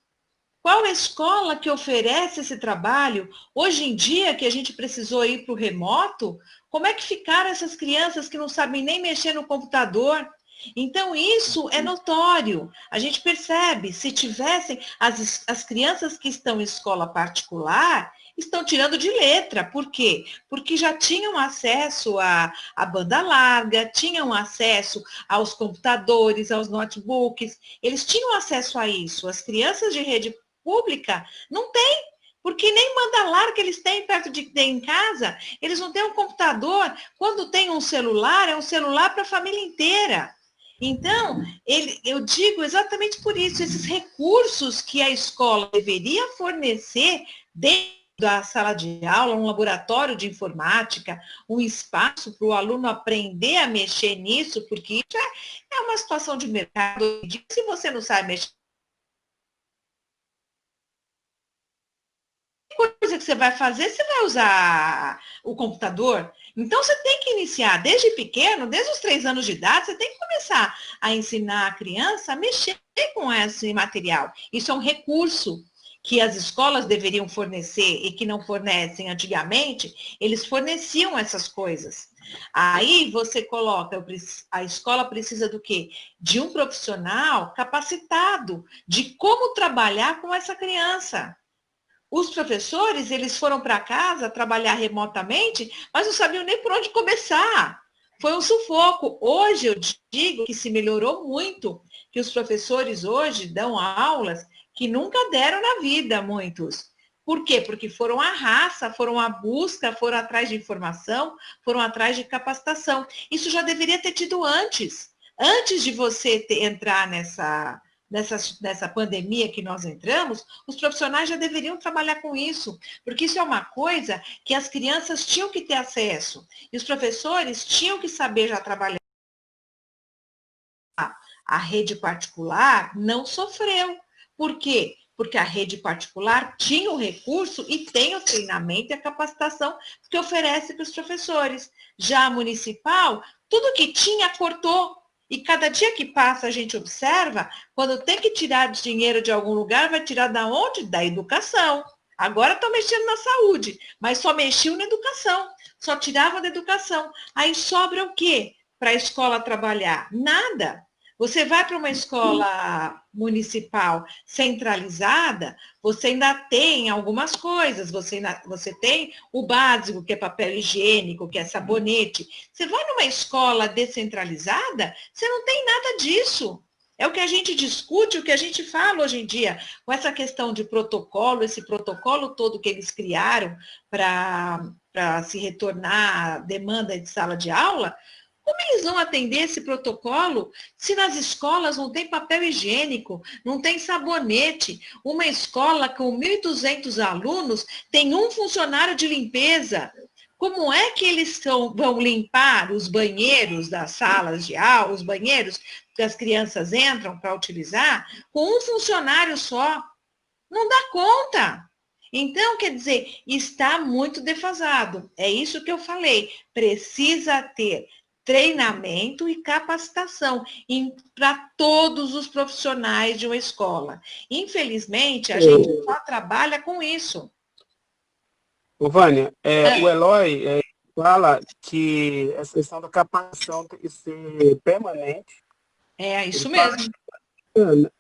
Qual escola que oferece esse trabalho? Hoje em dia, que a gente precisou ir para o remoto, como é que ficaram essas crianças que não sabem nem mexer no computador? Então, isso é notório. A gente percebe, se tivessem, as crianças que estão em escola particular, estão tirando de letra. Por quê? Porque já tinham acesso à banda larga, tinham acesso aos computadores, aos notebooks, eles tinham acesso a isso. As crianças de rede pública não têm, porque nem banda larga eles têm perto de ter em casa, eles não têm um computador. Quando tem um celular, é um celular para a família inteira. Então, eu digo exatamente por isso, esses recursos que a escola deveria fornecer dentro da sala de aula, um laboratório de informática, um espaço para o aluno aprender a mexer nisso, porque isso é uma situação de mercado. Se você não sabe mexer, coisa que você vai fazer, você vai usar o computador. Então, você tem que iniciar desde pequeno, desde os 3 anos de idade, você tem que começar a ensinar a criança a mexer com esse material. Isso é um recurso que as escolas deveriam fornecer e que não fornecem antigamente, eles forneciam essas coisas. Aí você coloca, a escola precisa do quê? De um profissional capacitado de como trabalhar com essa criança. Os professores, eles foram para casa trabalhar remotamente, mas não sabiam nem por onde começar. Foi um sufoco. Hoje eu digo que se melhorou muito, que os professores hoje dão aulas que nunca deram na vida, muitos. Por quê? Porque foram à raça, foram à busca, foram atrás de informação, foram atrás de capacitação. Isso já deveria ter tido antes. Antes de você entrar nessa pandemia que nós entramos, os profissionais já deveriam trabalhar com isso, porque isso é uma coisa que as crianças tinham que ter acesso, e os professores tinham que saber já trabalhar. A rede particular não sofreu. Por quê? Porque a rede particular tinha o recurso e tem o treinamento e a capacitação que oferece para os professores. Já a municipal, tudo que tinha, cortou. E cada dia que passa, a gente observa, quando tem que tirar dinheiro de algum lugar, vai tirar da onde? Da educação. Agora estão mexendo na saúde, mas só mexiam na educação, só tiravam da educação. Aí sobra o quê para a escola trabalhar? Nada. Você vai para uma escola municipal centralizada, você ainda tem algumas coisas, você tem o básico, que é papel higiênico, que é sabonete. Você vai numa escola descentralizada, você não tem nada disso. É o que a gente discute, o que a gente fala hoje em dia, com essa questão de protocolo, esse protocolo todo que eles criaram para se retornar à demanda de sala de aula. Como eles vão atender esse protocolo se nas escolas não tem papel higiênico, não tem sabonete? Uma escola com 1.200 alunos tem um funcionário de limpeza. Como é que eles vão limpar os banheiros das salas de aula, os banheiros que as crianças entram para utilizar, com um funcionário só? Não dá conta. Então, quer dizer, está muito defasado. É isso que eu falei. Precisa ter treinamento e capacitação para todos os profissionais de uma escola. Infelizmente, a gente só trabalha com isso. Ô, Vânia, o Eloy fala que essa questão da capacitação tem que ser permanente. É isso mesmo.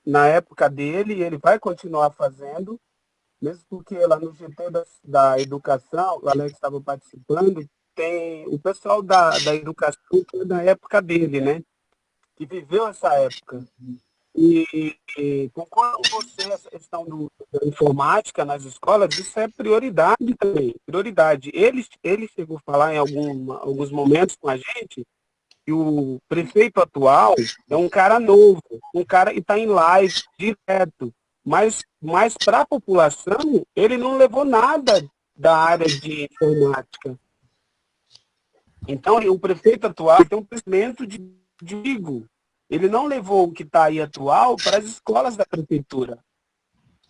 Na época dele, ele vai continuar fazendo, mesmo porque lá no GT da Educação, o Alex estava participando, tem o pessoal da educação que é da época dele, né? Que viveu essa época. E concordo com você, essa questão da informática nas escolas, isso é prioridade também, prioridade. Ele chegou a falar em alguns momentos com a gente o prefeito atual é um cara novo, um cara que está em live direto, mas para a população, ele não levou nada da área de informática. Então, o prefeito atual tem um pensamento de digo, ele não levou o que está aí atual para as escolas da prefeitura,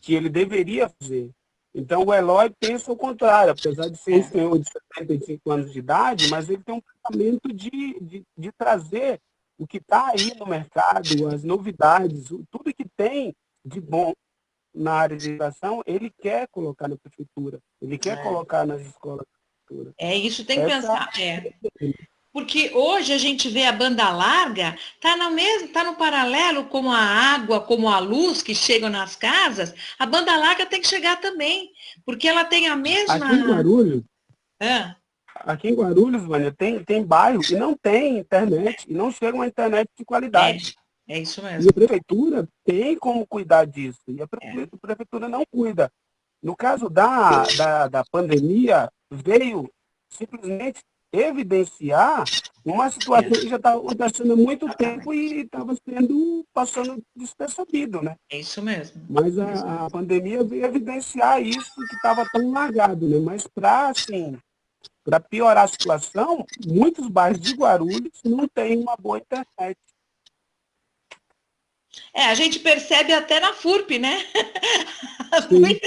que ele deveria fazer. Então, o Eloy pensa o contrário, apesar de ser um senhor de 75 anos de idade, mas ele tem um pensamento de trazer o que está aí no mercado, as novidades, tudo que tem de bom na área de educação, ele quer colocar na prefeitura, ele quer colocar nas escolas da prefeitura. Isso tem que pensar. Porque hoje a gente vê a banda larga, tá no paralelo como a água, como a luz que chegam nas casas, a banda larga tem que chegar também, porque ela tem a mesma... Aqui em Guarulhos, Vânia, tem bairro que não tem internet, e não chega uma internet de qualidade. É isso mesmo. E a prefeitura tem como cuidar disso, e a prefeitura não cuida. No caso da pandemia, veio simplesmente evidenciar uma situação que já estava acontecendo há muito tempo e estava passando despercebido, né? É isso mesmo. Mas a pandemia veio evidenciar isso que estava tão largado, né? Mas para piorar a situação, muitos bairros de Guarulhos não têm uma boa internet. A gente percebe até na FURP, né? Sim.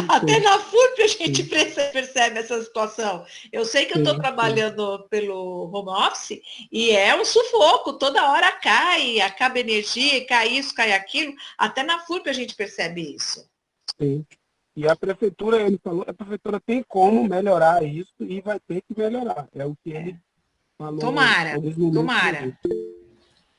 Até na FURP a gente percebe essa situação. Eu sei que eu estou trabalhando pelo home office e é um sufoco, toda hora acaba energia, cai isso, cai aquilo. Até na FURP a gente percebe isso. Sim. E a prefeitura, ele falou, a prefeitura tem como melhorar isso e vai ter que melhorar. É o que ele falou.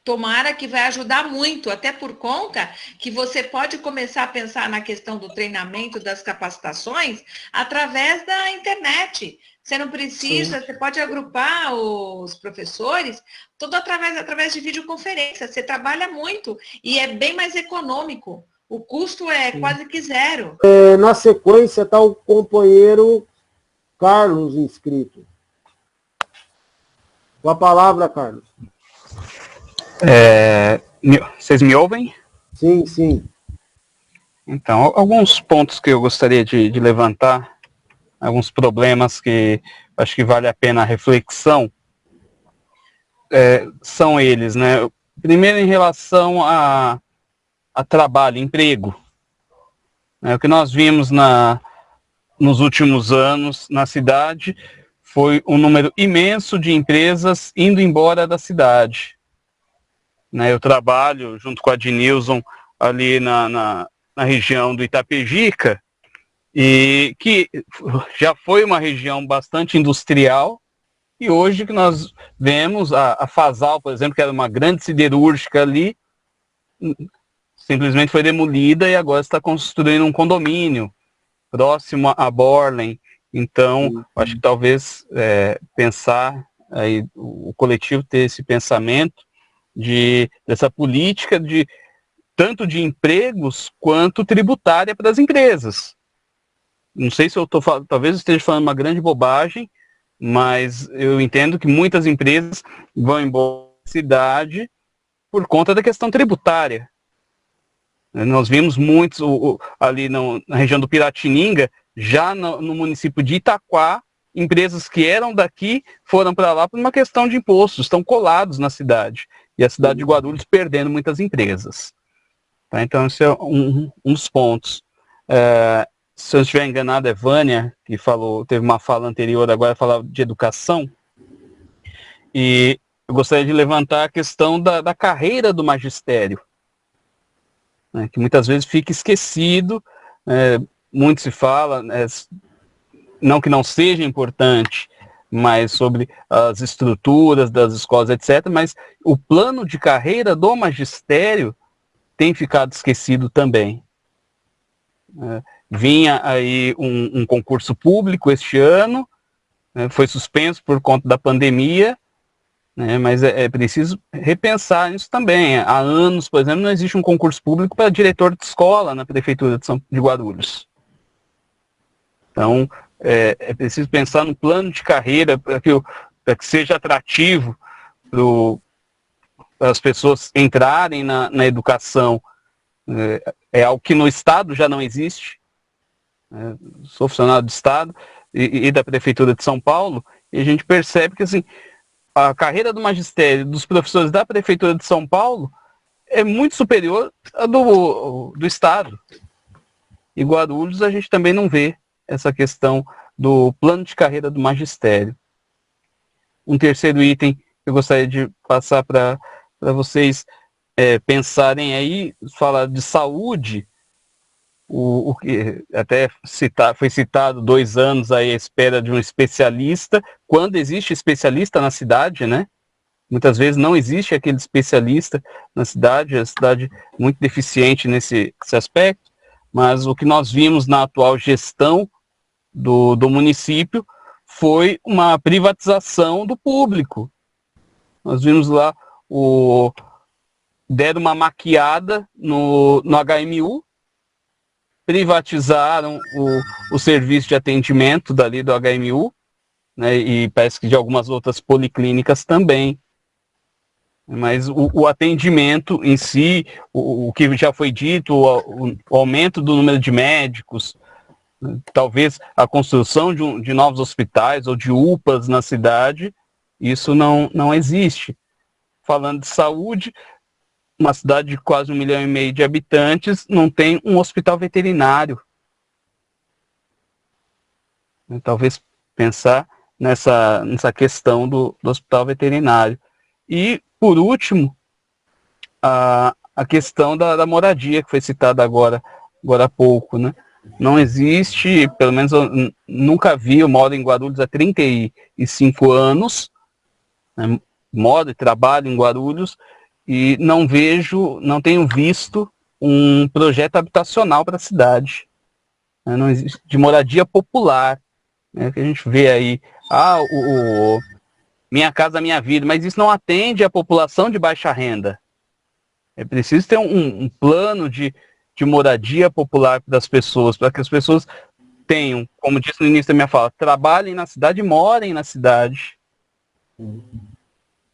Tomara que vai ajudar muito, até por conta que você pode começar a pensar na questão do treinamento, das capacitações, através da internet. Você não precisa, você pode agrupar os professores, tudo através de videoconferência. Você trabalha muito e é bem mais econômico. O custo é quase que zero. Na sequência está o companheiro Carlos inscrito. Com a palavra, Carlos. Vocês me ouvem? Sim. Então, alguns pontos que eu gostaria de levantar, alguns problemas que acho que vale a pena a reflexão, são eles, né? Primeiro, em relação a trabalho, emprego. O que nós vimos nos últimos anos na cidade foi um número imenso de empresas indo embora da cidade. Eu trabalho junto com a Dinilson ali na região do Itapejica, e que já foi uma região bastante industrial, e hoje que nós vemos a Fasal, por exemplo, que era uma grande siderúrgica ali, simplesmente foi demolida e agora está construindo um condomínio próximo a Borlen. Então, acho que talvez pensar, aí, o coletivo ter esse pensamento dessa política tanto de empregos quanto tributária para as empresas. Não sei se talvez eu esteja falando uma grande bobagem, mas eu entendo que muitas empresas vão embora da cidade por conta da questão tributária. Nós vimos muitos ali na região do Piratininga, já no município de Itaquá, empresas que eram daqui foram para lá por uma questão de impostos, estão colados na cidade. E a cidade de Guarulhos perdendo muitas empresas. Tá? Então, esse é um dos pontos. Se eu não estiver enganado, é Vânia, que teve uma fala anterior, agora falava de educação. E eu gostaria de levantar a questão da carreira do magistério, né, que muitas vezes fica esquecido. Muito se fala, não que não seja importante, mas sobre as estruturas das escolas, etc. Mas o plano de carreira do magistério tem ficado esquecido também. Vinha aí um concurso público este ano, foi suspenso por conta da pandemia, mas é preciso repensar isso também. Há anos, por exemplo, não existe um concurso público para diretor de escola na Prefeitura de Guarulhos. Então, é preciso pensar no plano de carreira para que seja atrativo as pessoas entrarem na educação é algo que no Estado já não existe. Sou funcionário do Estado e da Prefeitura de São Paulo, e a gente percebe que assim, a carreira do magistério dos professores da Prefeitura de São Paulo é muito superior à do Estado. Em Guarulhos a gente também não vê essa questão do plano de carreira do magistério. Um terceiro item que eu gostaria de passar para vocês pensarem aí, falar de saúde, o que até foi citado 2 anos aí à espera de um especialista, quando existe especialista na cidade, né? Muitas vezes não existe aquele especialista na cidade, a cidade muito deficiente nesse aspecto, mas o que nós vimos na atual gestão do município foi uma privatização do público. Nós vimos lá, deram uma maquiada no HMU, privatizaram o serviço de atendimento dali do HMU, né, e parece que de algumas outras policlínicas também. Mas o atendimento em si, o que já foi dito, o aumento do número de médicos, talvez a construção de novos hospitais ou de UPAs na cidade, isso não existe. Falando de saúde, uma cidade de quase 1,5 milhão de habitantes não tem um hospital veterinário. Talvez pensar nessa questão do hospital veterinário. E, por último, a questão da moradia, que foi citada agora há pouco, né? Não existe, pelo menos eu nunca vi, eu moro em Guarulhos há 35 anos, né? Moro e trabalho em Guarulhos, e não tenho visto um projeto habitacional para a cidade, né? Não existe, de moradia popular, né? Que a gente vê aí, Minha Casa Minha Vida, mas isso não atende à população de baixa renda. É preciso ter um plano de moradia popular para as pessoas, para que as pessoas tenham, como disse no início da minha fala, trabalhem na cidade e morem na cidade.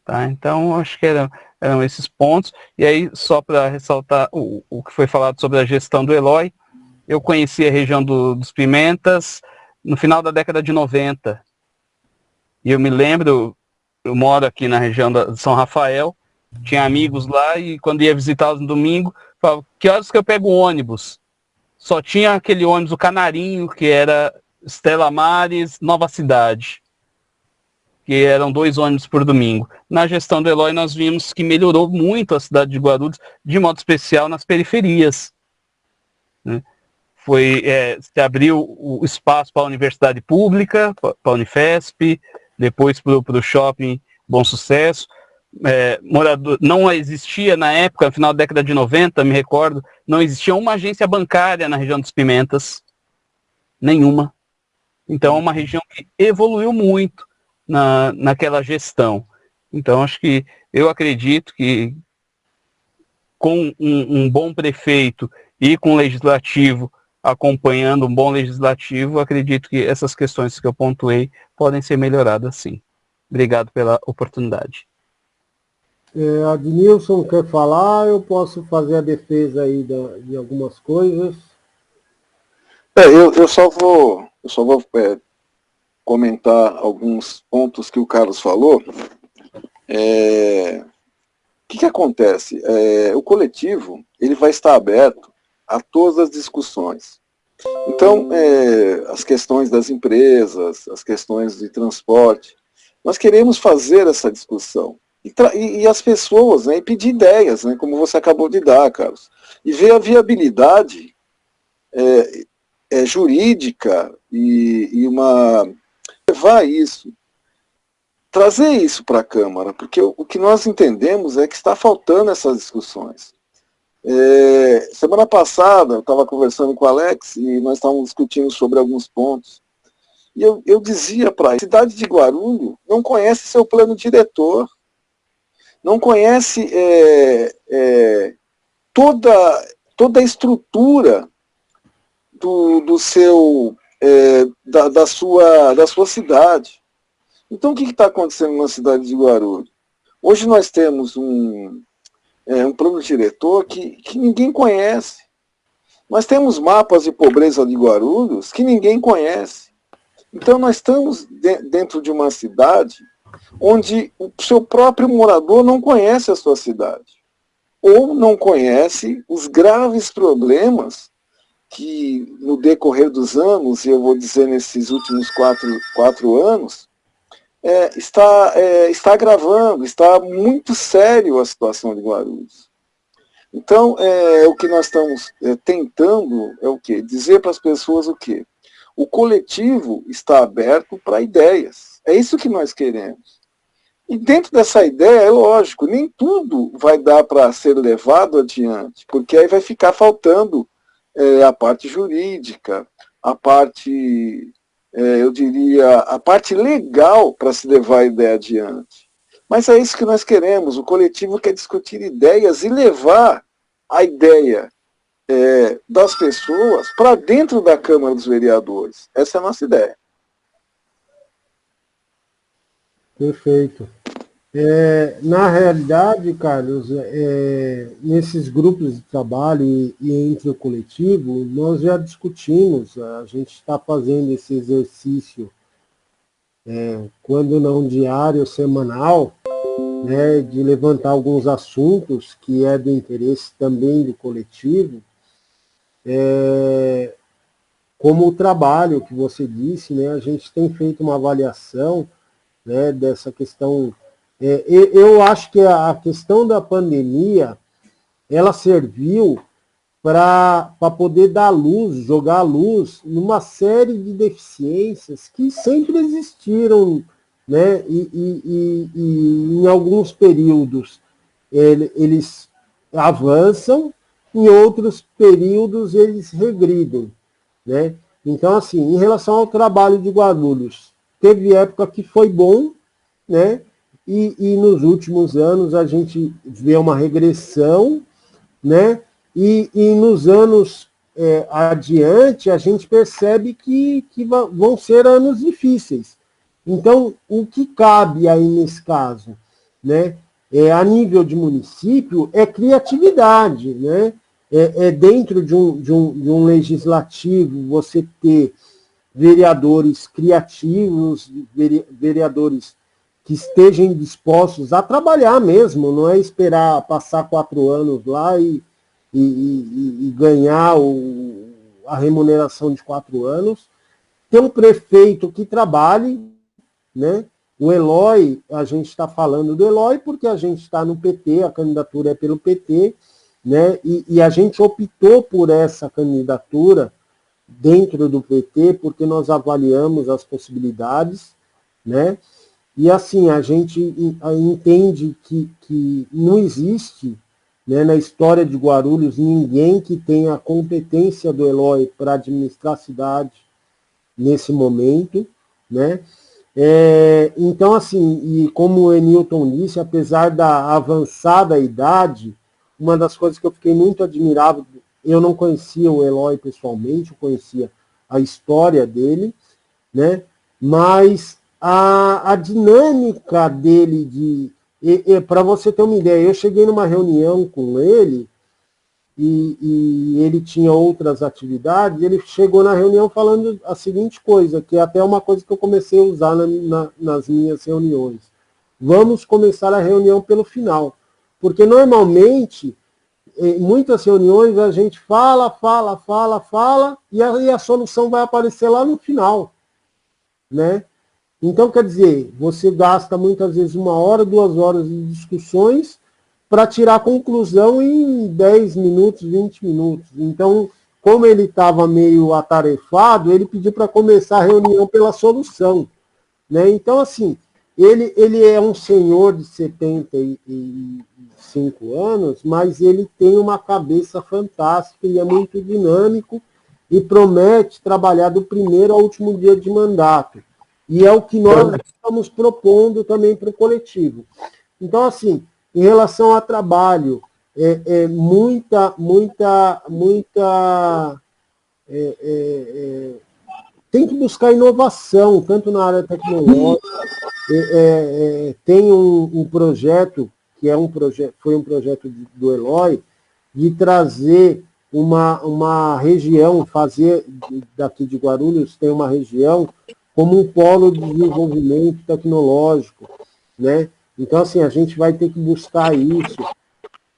Tá? Então, acho que eram esses pontos. E aí, só para ressaltar o que foi falado sobre a gestão do Eloy, eu conheci a região dos Pimentas no final da década de 90. E eu me lembro, eu moro aqui na região de São Rafael, tinha amigos lá e quando ia visitá-los no domingo, falava, que horas que eu pego o ônibus? Só tinha aquele ônibus, o Canarinho, que era Estela Maris, Nova Cidade, que eram 2 ônibus por domingo. Na gestão do Eloy nós vimos que melhorou muito a cidade de Guarulhos, de modo especial nas periferias, né? Se abriu o espaço para a universidade pública, para a Unifesp, depois para o shopping Bom Sucesso. Não existia na época, no final da década de 90, me recordo, não existia uma agência bancária na região dos Pimentas, nenhuma. Então é uma região que evoluiu muito naquela gestão. Então eu acredito que com um bom prefeito e com um legislativo acompanhando um bom legislativo, acredito que essas questões que eu pontuei podem ser melhoradas sim. Obrigado pela oportunidade. Adnilson quer falar? Eu posso fazer a defesa aí de algumas coisas. Eu só vou comentar alguns pontos que o Carlos falou. O que acontece? O coletivo ele vai estar aberto a todas as discussões. Então, as questões das empresas, as questões de transporte, nós queremos fazer essa discussão. E as pessoas, né, e pedir ideias, né, como você acabou de dar, Carlos. E ver a viabilidade jurídica e levar isso, trazer isso para a Câmara, porque o que nós entendemos é que está faltando essas discussões. Semana passada eu estava conversando com o Alex e nós estávamos discutindo sobre alguns pontos. E eu dizia para a cidade de Guarulhos não conhece seu plano diretor, não conhece toda a estrutura da sua cidade. Então o que está acontecendo na cidade de Guarulhos? Hoje nós temos um plano diretor que ninguém conhece. Nós temos mapas de pobreza de Guarulhos que ninguém conhece. Então nós estamos dentro de uma cidade onde o seu próprio morador não conhece a sua cidade, ou não conhece os graves problemas que no decorrer dos anos, e eu vou dizer nesses últimos quatro anos, está agravando, está muito sério a situação de Guarulhos. Então, o que nós estamos tentando é o quê? Dizer para as pessoas o quê? O coletivo está aberto para ideias. É isso que nós queremos. E dentro dessa ideia, é lógico, nem tudo vai dar para ser levado adiante, porque aí vai ficar faltando a parte jurídica, a parte, eu diria, a parte legal para se levar a ideia adiante. Mas é isso que nós queremos, o coletivo quer discutir ideias e levar a ideia das pessoas para dentro da Câmara dos Vereadores. Essa é a nossa ideia. Perfeito. Na realidade, Carlos, nesses grupos de trabalho e entre o coletivo, nós já discutimos, a gente está fazendo esse exercício, quando não diário, semanal, né, de levantar alguns assuntos que é do interesse também do coletivo, como o trabalho que você disse, né, a gente tem feito uma avaliação, né, dessa questão. Eu acho que a questão da pandemia, ela serviu para poder dar luz, jogar luz numa série de deficiências que sempre existiram, né? E em alguns períodos eles avançam, em outros períodos eles regridem, né? Então, assim, em relação ao trabalho de Guarulhos, teve época que foi bom, né? E nos últimos anos a gente vê uma regressão, né? E nos anos adiante a gente percebe que vão ser anos difíceis. Então, o que cabe aí nesse caso, né? A nível de município, é criatividade, né? Dentro de um legislativo, você ter vereadores criativos, vereadores que estejam dispostos a trabalhar mesmo, não é esperar passar 4 anos lá e ganhar a remuneração de 4 anos. Ter um prefeito que trabalhe, né? O Eloy, a gente está falando do Eloy porque a gente está no PT, a candidatura é pelo PT, né? E a gente optou por essa candidatura dentro do PT porque nós avaliamos as possibilidades, né? E assim, a gente entende que não existe, né, na história de Guarulhos ninguém que tenha a competência do Eloy para administrar a cidade nesse momento, né? Então, assim, e como o Enilton disse, apesar da avançada idade, uma das coisas que eu fiquei muito admirado, eu não conhecia o Eloy pessoalmente, eu conhecia a história dele, né? Mas a dinâmica dele para você ter uma ideia, eu cheguei numa reunião com ele e ele tinha outras atividades, ele chegou na reunião falando a seguinte coisa, que é até uma coisa que eu comecei a usar nas minhas reuniões. Vamos começar a reunião pelo final. Porque normalmente, em muitas reuniões, a gente fala, e a solução vai aparecer lá no final, né? Então, quer dizer, você gasta muitas vezes 1 hora, 2 horas de discussões para tirar a conclusão em 10 minutos, 20 minutos. Então, como ele estava meio atarefado, ele pediu para começar a reunião pela solução, né? Então, assim, ele é um senhor de 75 anos, mas ele tem uma cabeça fantástica e é muito dinâmico e promete trabalhar do primeiro ao último dia de mandato. E é o que nós estamos propondo também para o coletivo. Então, assim, em relação a trabalho, tem que buscar inovação, tanto na área tecnológica, tem um projeto, que foi um projeto do Eloy, de trazer uma região, fazer daqui de Guarulhos, tem uma região como um polo de desenvolvimento tecnológico, né? Então, assim, a gente vai ter que buscar isso.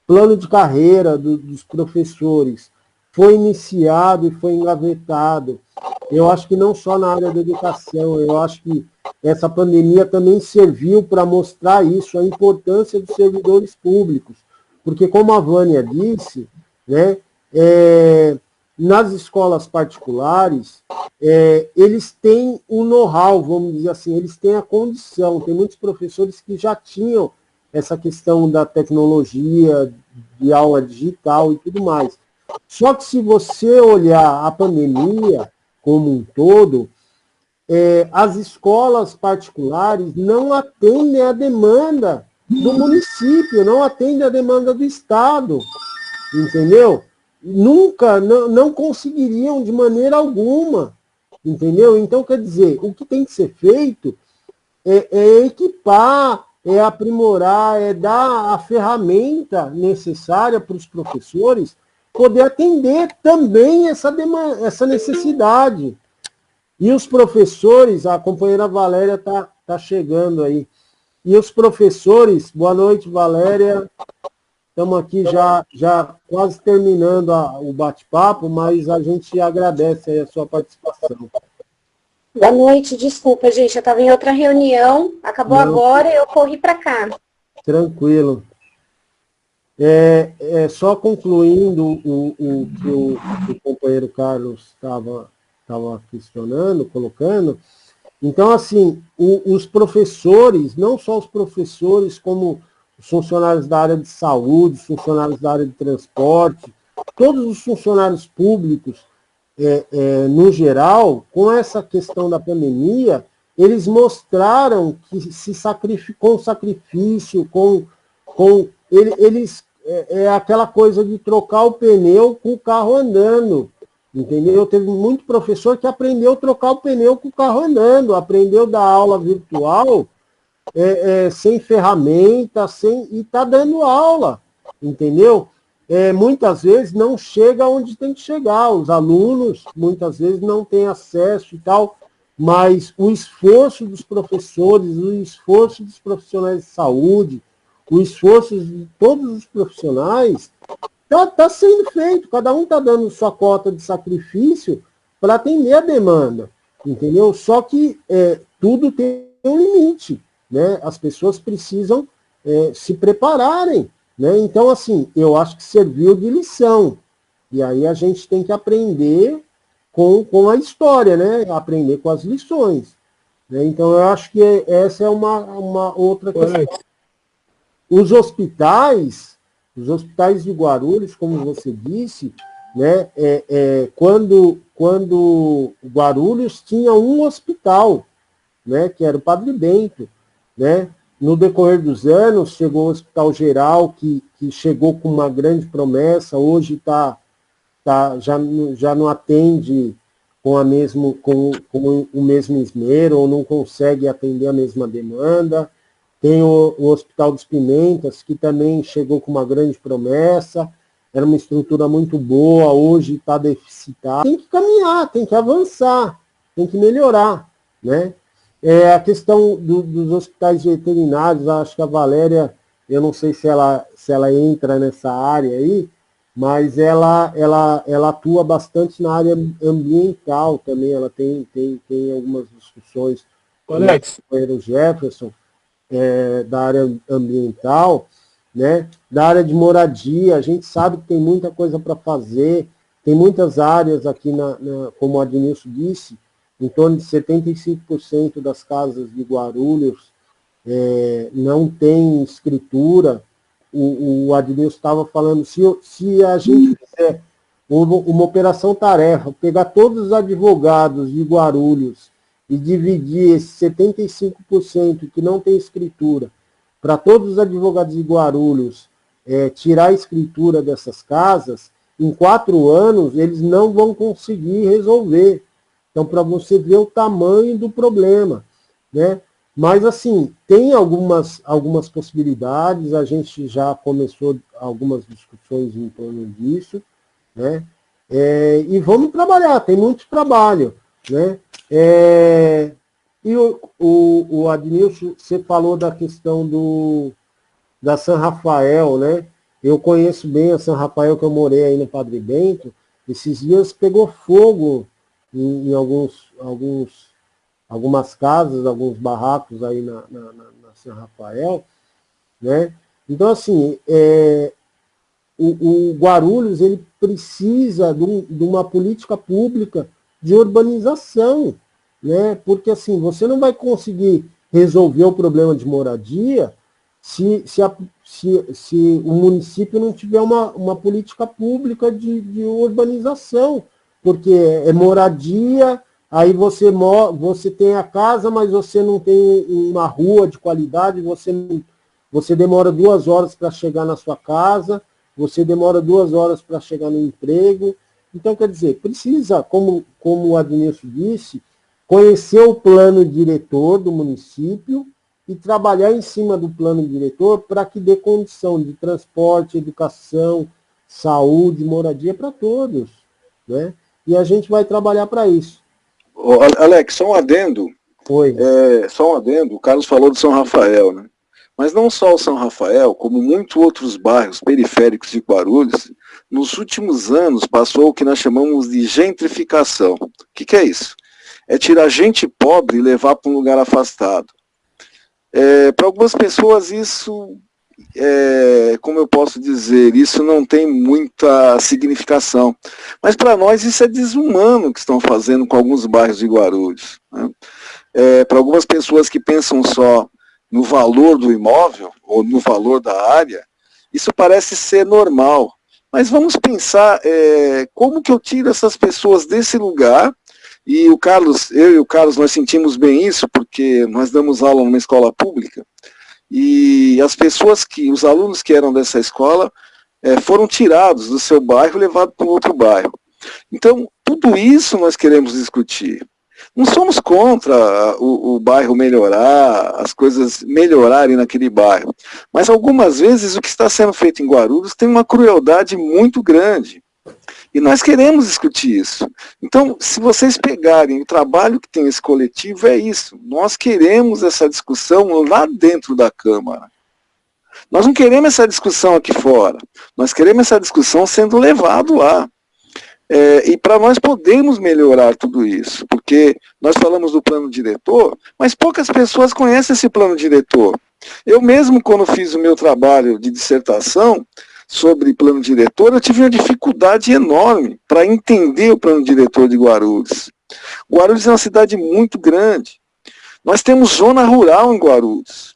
Plano de carreira dos professores foi iniciado e foi engavetado. Eu acho que não só na área da educação, eu acho que essa pandemia também serviu para mostrar isso, a importância dos servidores públicos. Porque, como a Vânia disse, né, nas escolas particulares, eles têm o know-how, vamos dizer assim, eles têm a condição. Tem muitos professores que já tinham essa questão da tecnologia, de aula digital e tudo mais. Só que se você olhar a pandemia como um todo, as escolas particulares não atendem a demanda do município, não atendem a demanda do Estado, entendeu? Nunca, não conseguiriam de maneira alguma, entendeu? Então, quer dizer, o que tem que ser feito é equipar, é aprimorar, é dar a ferramenta necessária para os professores poder atender também essa necessidade. E os professores, a companheira Valéria está chegando aí. E os professores, boa noite, Valéria. Estamos aqui já quase terminando o bate-papo, mas a gente agradece aí a sua participação. Boa noite, desculpa, gente, eu estava em outra reunião, acabou agora e eu corri para cá. Tranquilo. Só concluindo o que o companheiro Carlos estava questionando, colocando. Então, assim, os professores, não só os professores, como os funcionários da área de saúde, os funcionários da área de transporte, todos os funcionários públicos, no geral, com essa questão da pandemia, eles mostraram que com sacrifício, eles aquela coisa de trocar o pneu com o carro andando, entendeu? Teve muito professor que aprendeu a trocar o pneu com o carro andando, aprendeu a dar aula virtual, sem ferramenta, e está dando aula, entendeu? Muitas vezes não chega onde tem que chegar, os alunos muitas vezes não têm acesso e tal, mas o esforço dos professores, o esforço dos profissionais de saúde, o esforço de todos os profissionais está sendo feito, cada um está dando sua cota de sacrifício para atender a demanda, entendeu? Só que tudo tem um limite, né? As pessoas precisam se prepararem, né? Então, assim, eu acho que serviu de lição. E aí a gente tem que aprender com a história, né? Aprender com as lições. Né? Então, eu acho que essa é uma outra questão. Os hospitais de Guarulhos, como você disse, né? Quando Guarulhos tinha um hospital, né? Que era o Padre Bento, né? No decorrer dos anos, chegou o Hospital Geral, que chegou com uma grande promessa, hoje já não atende com o mesmo esmero, ou não consegue atender a mesma demanda. Tem o Hospital dos Pimentas, que também chegou com uma grande promessa, era uma estrutura muito boa, hoje está deficitária. Tem que caminhar, tem que avançar, tem que melhorar, né? A questão dos hospitais veterinários, acho que a Valéria, eu não sei se ela entra nessa área aí, mas ela atua bastante na área ambiental também, ela tem algumas discussões com o companheiro Jefferson, da área ambiental, né? Da área de moradia, a gente sabe que tem muita coisa para fazer, tem muitas áreas aqui, como o Adnilson disse, em torno de 75% das casas de Guarulhos não tem escritura. O Adnilson estava falando, se a gente fizer uma operação tarefa, pegar todos os advogados de Guarulhos e dividir esses 75% que não tem escritura, para todos os advogados de Guarulhos tirar a escritura dessas casas, em 4 anos eles não vão conseguir resolver. Então, para você ver o tamanho do problema, né? Mas, assim, tem algumas possibilidades, a gente já começou algumas discussões em torno disso, né? E vamos trabalhar, tem muito trabalho, né? E o Adnilson, você falou da questão da São Rafael, né? Eu conheço bem a São Rafael, que eu morei aí no Padre Bento. Esses dias pegou fogo em algumas casas, alguns barracos aí na São Rafael, né? Então, assim, o Guarulhos ele precisa de uma política pública de urbanização, né? Porque, assim, você não vai conseguir resolver o problema de moradia se o município não tiver uma política pública de urbanização, porque é moradia, aí você tem a casa, mas você não tem uma rua de qualidade, você demora 2 horas para chegar na sua casa, você demora 2 horas para chegar no emprego. Então, quer dizer, precisa, como o Adnilson disse, conhecer o plano diretor do município e trabalhar em cima do plano diretor para que dê condição de transporte, educação, saúde, moradia para todos, né? E a gente vai trabalhar para isso. Alex, só um adendo. Oi. Só um adendo, o Carlos falou de São Rafael, né? Mas não só o São Rafael, como muitos outros bairros periféricos de Guarulhos, nos últimos anos passou o que nós chamamos de gentrificação. O que é isso? É tirar gente pobre e levar para um lugar afastado. Para algumas pessoas isso, como eu posso dizer, isso não tem muita significação. Mas para nós isso é desumano o que estão fazendo com alguns bairros de Guarulhos, né? Para algumas pessoas que pensam só no valor do imóvel ou no valor da área, isso parece ser normal. Mas vamos pensar como que eu tiro essas pessoas desse lugar. E o Carlos, eu e o Carlos, nós sentimos bem isso, porque nós damos aula numa escola pública, e os alunos que eram dessa escola foram tirados do seu bairro e levados para outro bairro. Então, tudo isso nós queremos discutir. Não somos contra o bairro melhorar, as coisas melhorarem naquele bairro, mas algumas vezes o que está sendo feito em Guarulhos tem uma crueldade muito grande. E nós queremos discutir isso. Então, se vocês pegarem o trabalho que tem esse coletivo, é isso. Nós queremos essa discussão lá dentro da Câmara. Nós não queremos essa discussão aqui fora. Nós queremos essa discussão sendo levado lá. E para nós podermos melhorar tudo isso, porque nós falamos do plano diretor, mas poucas pessoas conhecem esse plano diretor. Eu mesmo, quando fiz o meu trabalho de dissertação sobre plano diretor, eu tive uma dificuldade enorme para entender o plano diretor de Guarulhos. Guarulhos é uma cidade muito grande. Nós temos zona rural em Guarulhos.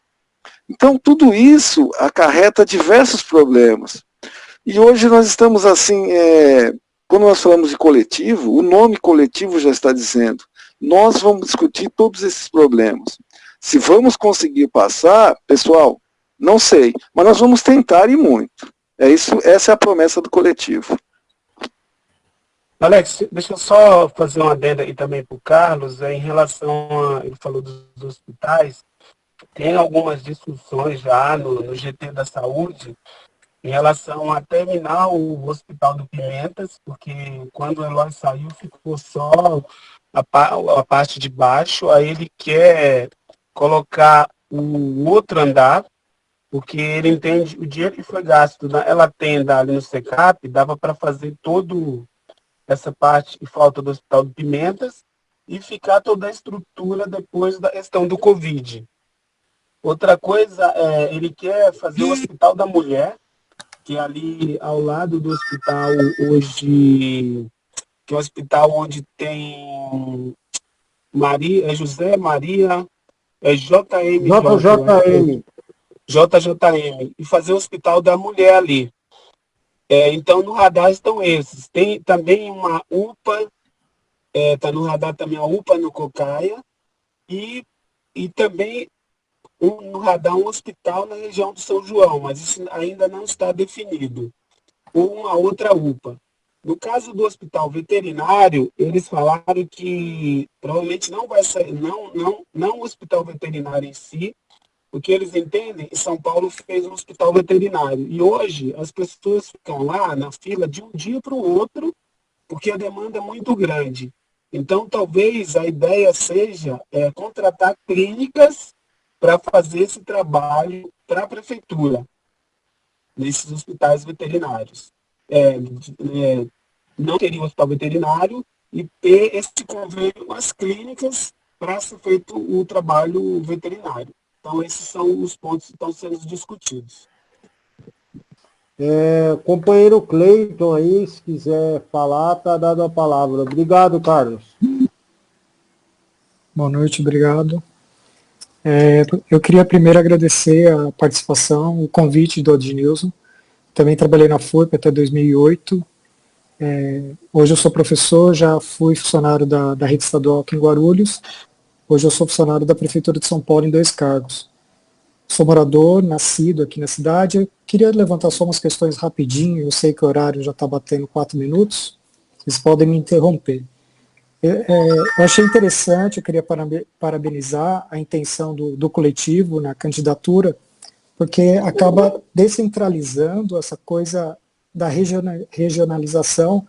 Então, tudo isso acarreta diversos problemas. E hoje nós estamos assim, quando nós falamos de coletivo, o nome coletivo já está dizendo, nós vamos discutir todos esses problemas. Se vamos conseguir passar, pessoal, não sei, mas nós vamos tentar e muito. Essa é a promessa do coletivo. Alex, deixa eu só fazer uma adenda aí também para o Carlos, em relação ele falou dos hospitais, tem algumas discussões já no GT da Saúde em relação a terminar o Hospital do Pimentas, porque quando o Eloy saiu ficou só a parte de baixo, aí ele quer colocar o outro andar, porque ele entende o dinheiro que foi gasto ela tenda ali no SECAP, dava para fazer toda essa parte que falta do Hospital do Pimentas e ficar toda a estrutura depois da questão do Covid. Outra coisa, ele quer fazer o Hospital da Mulher, que é ali ao lado do hospital hoje, que é o hospital onde tem José Maria, JJM, e fazer o Hospital da Mulher ali. Então, no radar estão esses. Tem também uma UPA, está no radar também a UPA no Cocaia, e também no radar um hospital na região do São João, mas isso ainda não está definido. Ou uma outra UPA. No caso do hospital veterinário, eles falaram que provavelmente não vai sair, não o hospital veterinário em si, porque eles entendem que São Paulo fez um hospital veterinário. E hoje as pessoas ficam lá na fila de um dia para o outro, porque a demanda é muito grande. Então, talvez a ideia seja contratar clínicas para fazer esse trabalho para a prefeitura, nesses hospitais veterinários. Não teria um hospital veterinário e ter esse convênio com as clínicas para ser feito o trabalho veterinário. Então, esses são os pontos que estão sendo discutidos. Companheiro Cleiton aí, se quiser falar, está dado a palavra. Obrigado, Carlos. Boa noite, obrigado. Eu queria primeiro agradecer a participação, o convite do Adnilson. Também trabalhei na FURP até 2008. Hoje eu sou professor, já fui funcionário da rede estadual aqui em Guarulhos. Hoje eu sou funcionário da Prefeitura de São Paulo em 2 cargos. Sou morador, nascido aqui na cidade. Eu queria levantar só umas questões rapidinho. Eu sei que o horário já está batendo 4 minutos. Vocês podem me interromper. Eu achei interessante, eu queria parabenizar a intenção do coletivo na candidatura, porque acaba descentralizando essa coisa da regionalização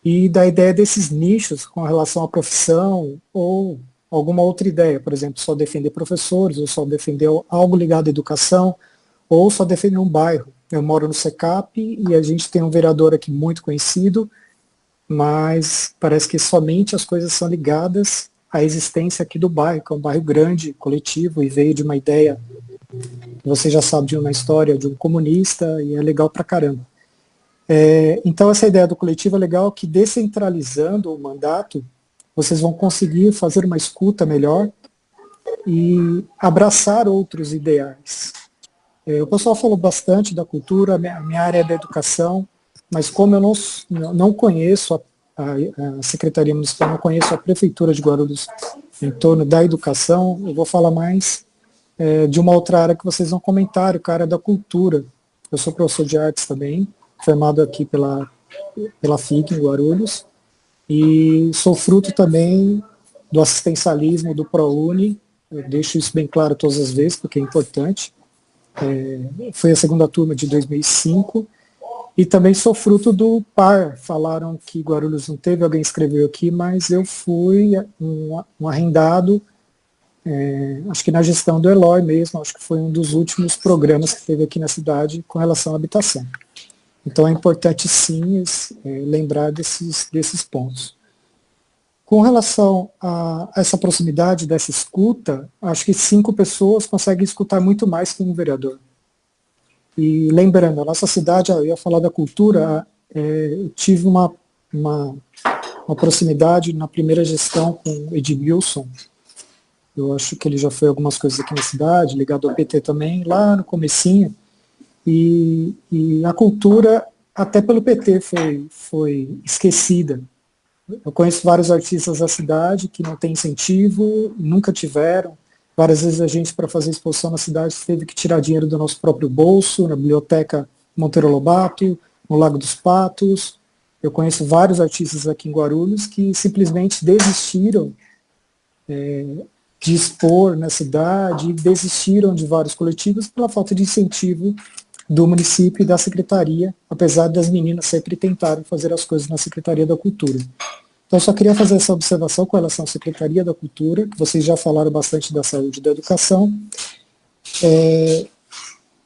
e da ideia desses nichos com relação à profissão ou alguma outra ideia, por exemplo, só defender professores, ou só defender algo ligado à educação, ou só defender um bairro. Eu moro no SECAP e a gente tem um vereador aqui muito conhecido, mas parece que somente as coisas são ligadas à existência aqui do bairro, que é um bairro grande, coletivo, e veio de uma ideia, você já sabe, de uma história de um comunista, e é legal pra caramba. Então essa ideia do coletivo é legal, que descentralizando o mandato, vocês vão conseguir fazer uma escuta melhor e abraçar outros ideais. O pessoal falou bastante da cultura, a minha área é da educação, mas como eu não conheço a Secretaria Municipal, não conheço a Prefeitura de Guarulhos em torno da educação, eu vou falar mais de uma outra área que vocês vão comentar, que é a área da cultura. Eu sou professor de artes também, formado aqui pela FIC em Guarulhos, e sou fruto também do assistencialismo do ProUni. Eu deixo isso bem claro todas as vezes, porque é importante. Foi a segunda turma de 2005, e também sou fruto do PAR. Falaram que Guarulhos não teve, alguém escreveu aqui, mas eu fui um arrendado, acho que na gestão do Eloy mesmo, acho que foi um dos últimos programas que teve aqui na cidade com relação à habitação. Então é importante sim lembrar desses pontos. Com relação a essa proximidade, dessa escuta, acho que 5 pessoas conseguem escutar muito mais que um vereador. E lembrando, a nossa cidade, eu ia falar da cultura, eu tive uma proximidade na primeira gestão com o Edmilson. Eu acho que ele já foi algumas coisas aqui na cidade, ligado ao PT também, lá no comecinho. E a cultura, até pelo PT, foi esquecida. Eu conheço vários artistas da cidade que não têm incentivo, nunca tiveram. Várias vezes a gente, para fazer exposição na cidade, teve que tirar dinheiro do nosso próprio bolso, na Biblioteca Monteiro Lobato, no Lago dos Patos. Eu conheço vários artistas aqui em Guarulhos que simplesmente desistiram de expor na cidade, desistiram de vários coletivos pela falta de incentivo do município e da secretaria, apesar das meninas sempre tentarem fazer as coisas na Secretaria da Cultura. Então, eu só queria fazer essa observação com relação à Secretaria da Cultura, que vocês já falaram bastante da saúde e da educação.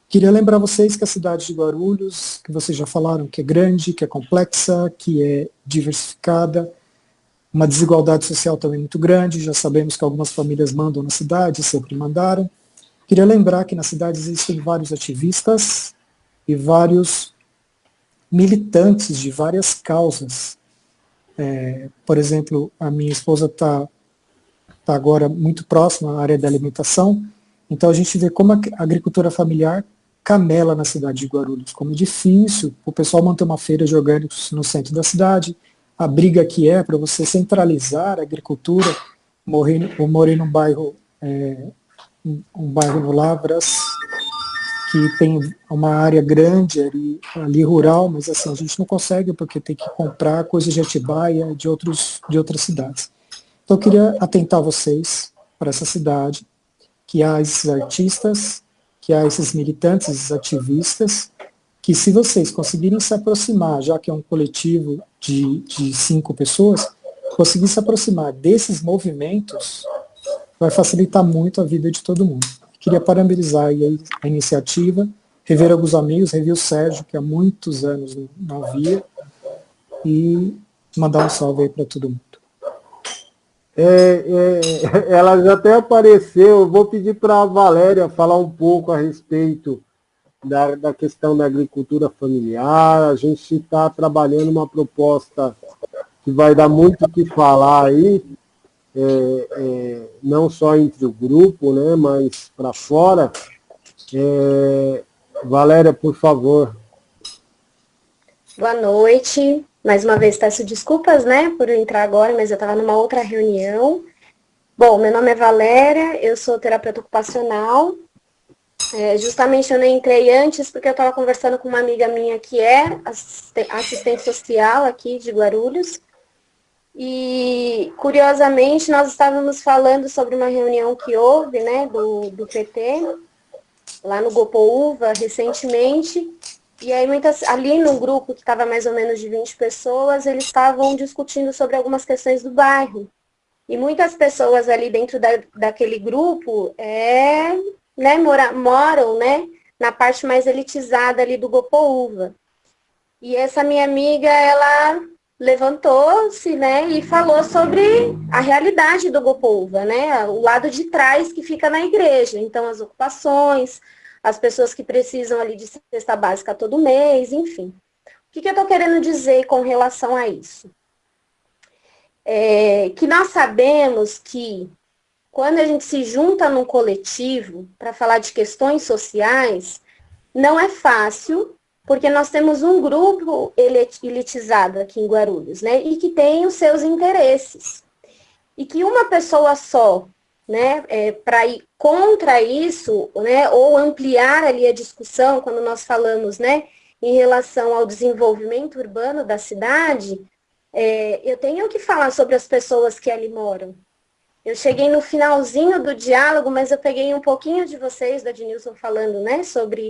Queria lembrar vocês que a cidade de Guarulhos, que vocês já falaram que é grande, que é complexa, que é diversificada, uma desigualdade social também muito grande, já sabemos que algumas famílias mandam na cidade, sempre mandaram. Queria lembrar que na cidade existem vários ativistas e vários militantes de várias causas. Por exemplo, a minha esposa está agora muito próxima à área da alimentação, então a gente vê como a agricultura familiar camela na cidade de Guarulhos, como é difícil o pessoal manter uma feira de orgânicos no centro da cidade, a briga que é para você centralizar a agricultura. Eu morei num bairro, no Lavras, que tem uma área grande ali rural, mas assim, a gente não consegue porque tem que comprar coisas de Atibaia, de outras cidades. Então eu queria atentar vocês para essa cidade, que há esses artistas, que há esses militantes, esses ativistas, que se vocês conseguirem se aproximar, já que é um coletivo de 5 pessoas, conseguir se aproximar desses movimentos, vai facilitar muito a vida de todo mundo. Queria parabenizar a iniciativa, rever alguns amigos, rever o Sérgio, que há muitos anos não via, e mandar um salve aí para todo mundo. Ela já até apareceu, eu vou pedir para a Valéria falar um pouco a respeito da questão da agricultura familiar. A gente está trabalhando uma proposta que vai dar muito o que falar aí, não só entre o grupo, né, mas para fora. Valéria, por favor. Boa noite. Mais uma vez peço desculpas, né, por eu entrar agora, mas eu estava numa outra reunião. Bom, meu nome é Valéria, eu sou terapeuta ocupacional. Justamente eu não entrei antes porque eu estava conversando com uma amiga minha que é assistente social aqui de Guarulhos. E, curiosamente, nós estávamos falando sobre uma reunião que houve, né, do PT, lá no Gopoúva, recentemente. E aí, ali no grupo, que estava mais ou menos de 20 pessoas, eles estavam discutindo sobre algumas questões do bairro. E muitas pessoas ali dentro daquele grupo né, moram, né, na parte mais elitizada ali do Gopoúva. E essa minha amiga, ela levantou-se, né, e falou sobre a realidade do Gopoúva, né, o lado de trás que fica na igreja. Então, as ocupações, as pessoas que precisam ali de cesta básica todo mês, enfim. O que eu estou querendo dizer com relação a isso? Que nós sabemos que quando a gente se junta num coletivo para falar de questões sociais, não é fácil, porque nós temos um grupo elitizado aqui em Guarulhos, né, e que tem os seus interesses. E que uma pessoa só, né, para ir contra isso, né, ou ampliar ali a discussão, quando nós falamos, né, em relação ao desenvolvimento urbano da cidade, eu tenho que falar sobre as pessoas que ali moram. Eu cheguei no finalzinho do diálogo, mas eu peguei um pouquinho de vocês, da Adnilson, falando, né, sobre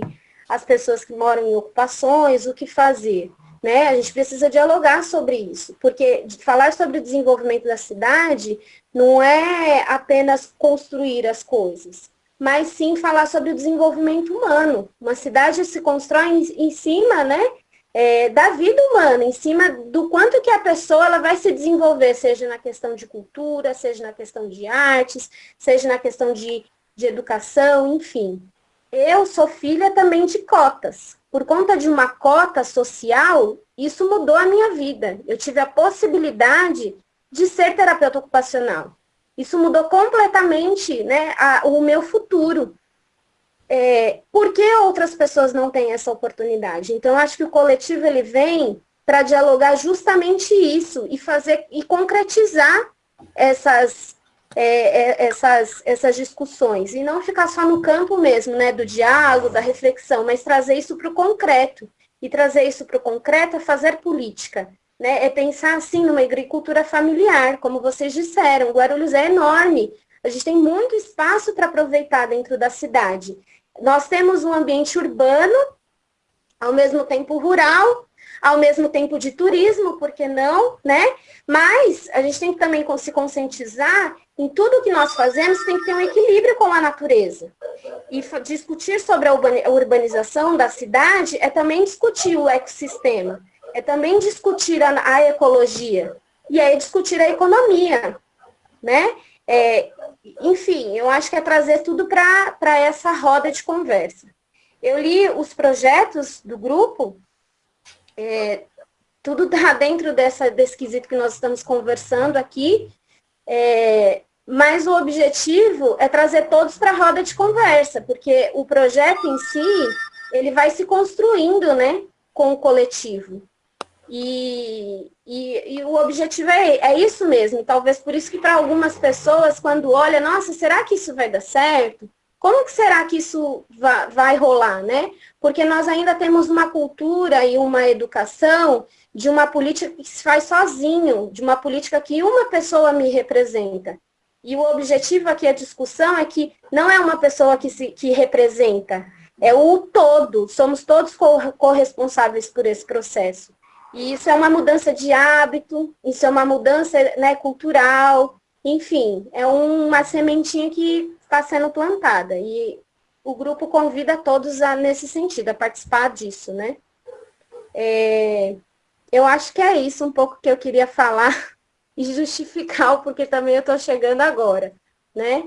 as pessoas que moram em ocupações, o que fazer. Né? A gente precisa dialogar sobre isso, porque falar sobre o desenvolvimento da cidade não é apenas construir as coisas, mas sim falar sobre o desenvolvimento humano. Uma cidade se constrói em cima, né, da vida humana, em cima do quanto que a pessoa ela vai se desenvolver, seja na questão de cultura, seja na questão de artes, seja na questão de educação, enfim. Eu sou filha também de cotas. Por conta de uma cota social, isso mudou a minha vida. Eu tive a possibilidade de ser terapeuta ocupacional. Isso mudou completamente, né, o meu futuro. Por que outras pessoas não têm essa oportunidade? Então, acho que o coletivo ele vem para dialogar justamente isso e fazer e concretizar essas discussões, e não ficar só no campo mesmo, né, do diálogo, da reflexão, mas trazer isso para o concreto. E trazer isso para o concreto é fazer política, né, é pensar assim numa agricultura familiar, como vocês disseram. Guarulhos é enorme, a gente tem muito espaço para aproveitar dentro da cidade. Nós temos um ambiente urbano, ao mesmo tempo rural, ao mesmo tempo de turismo, por que não, né? Mas a gente tem que também se conscientizar em tudo que nós fazemos, tem que ter um equilíbrio com a natureza. E discutir sobre a urbanização da cidade é também discutir o ecossistema, é também discutir a ecologia, e é discutir a economia, né? Enfim, eu acho que é trazer tudo para essa roda de conversa. Eu li os projetos do grupo, tudo está dentro desse quesito que nós estamos conversando aqui, mas o objetivo é trazer todos para a roda de conversa, porque o projeto em si, ele vai se construindo, né, com o coletivo. E o objetivo é isso mesmo. Talvez por isso que para algumas pessoas, quando olha, nossa, será que isso vai dar certo? como que será que isso vai rolar, né? Porque nós ainda temos uma cultura e uma educação de uma política que se faz sozinho, de uma política que uma pessoa me representa. E o objetivo aqui, a discussão, é que não é uma pessoa que representa, é o todo, somos todos corresponsáveis por esse processo. E isso é uma mudança de hábito, isso é uma mudança, né, cultural, enfim, é uma sementinha que está sendo plantada. E o grupo convida todos nesse sentido, a participar disso, né? Eu acho que é isso um pouco que eu queria falar e justificar o porquê também eu estou chegando agora, né?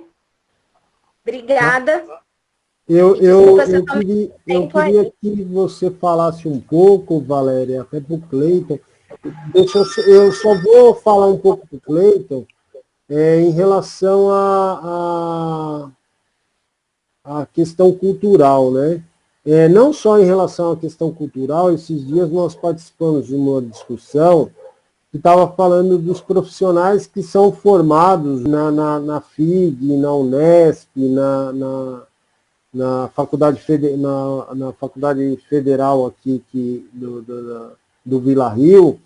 Obrigada. Eu queria que você falasse um pouco, Valéria, até para o Cleiton. Eu só vou falar um pouco para o Cleiton em relação à questão cultural, né? Não só em relação à questão cultural, esses dias nós participamos de uma discussão que estava falando dos profissionais que são formados na FIG, na Unesp, na faculdade federal aqui do Vila Rio,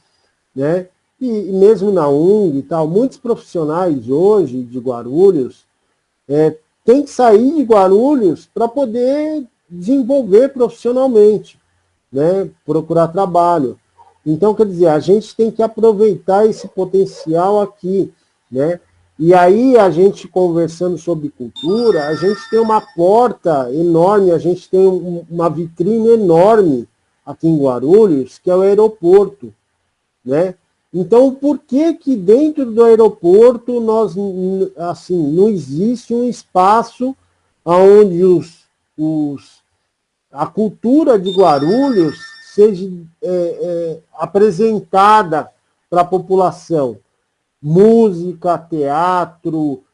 né? E mesmo na UNG e tal, muitos profissionais hoje de Guarulhos têm que sair de Guarulhos para poder desenvolver profissionalmente, né? Procurar trabalho. Então, quer dizer, a gente tem que aproveitar esse potencial aqui, né? E aí, a gente conversando sobre cultura, a gente tem uma porta enorme, a gente tem uma vitrine enorme aqui em Guarulhos, que é o aeroporto, né? Então, por que dentro do aeroporto não existe um espaço onde a cultura de Guarulhos seja apresentada para a população? Música, teatro,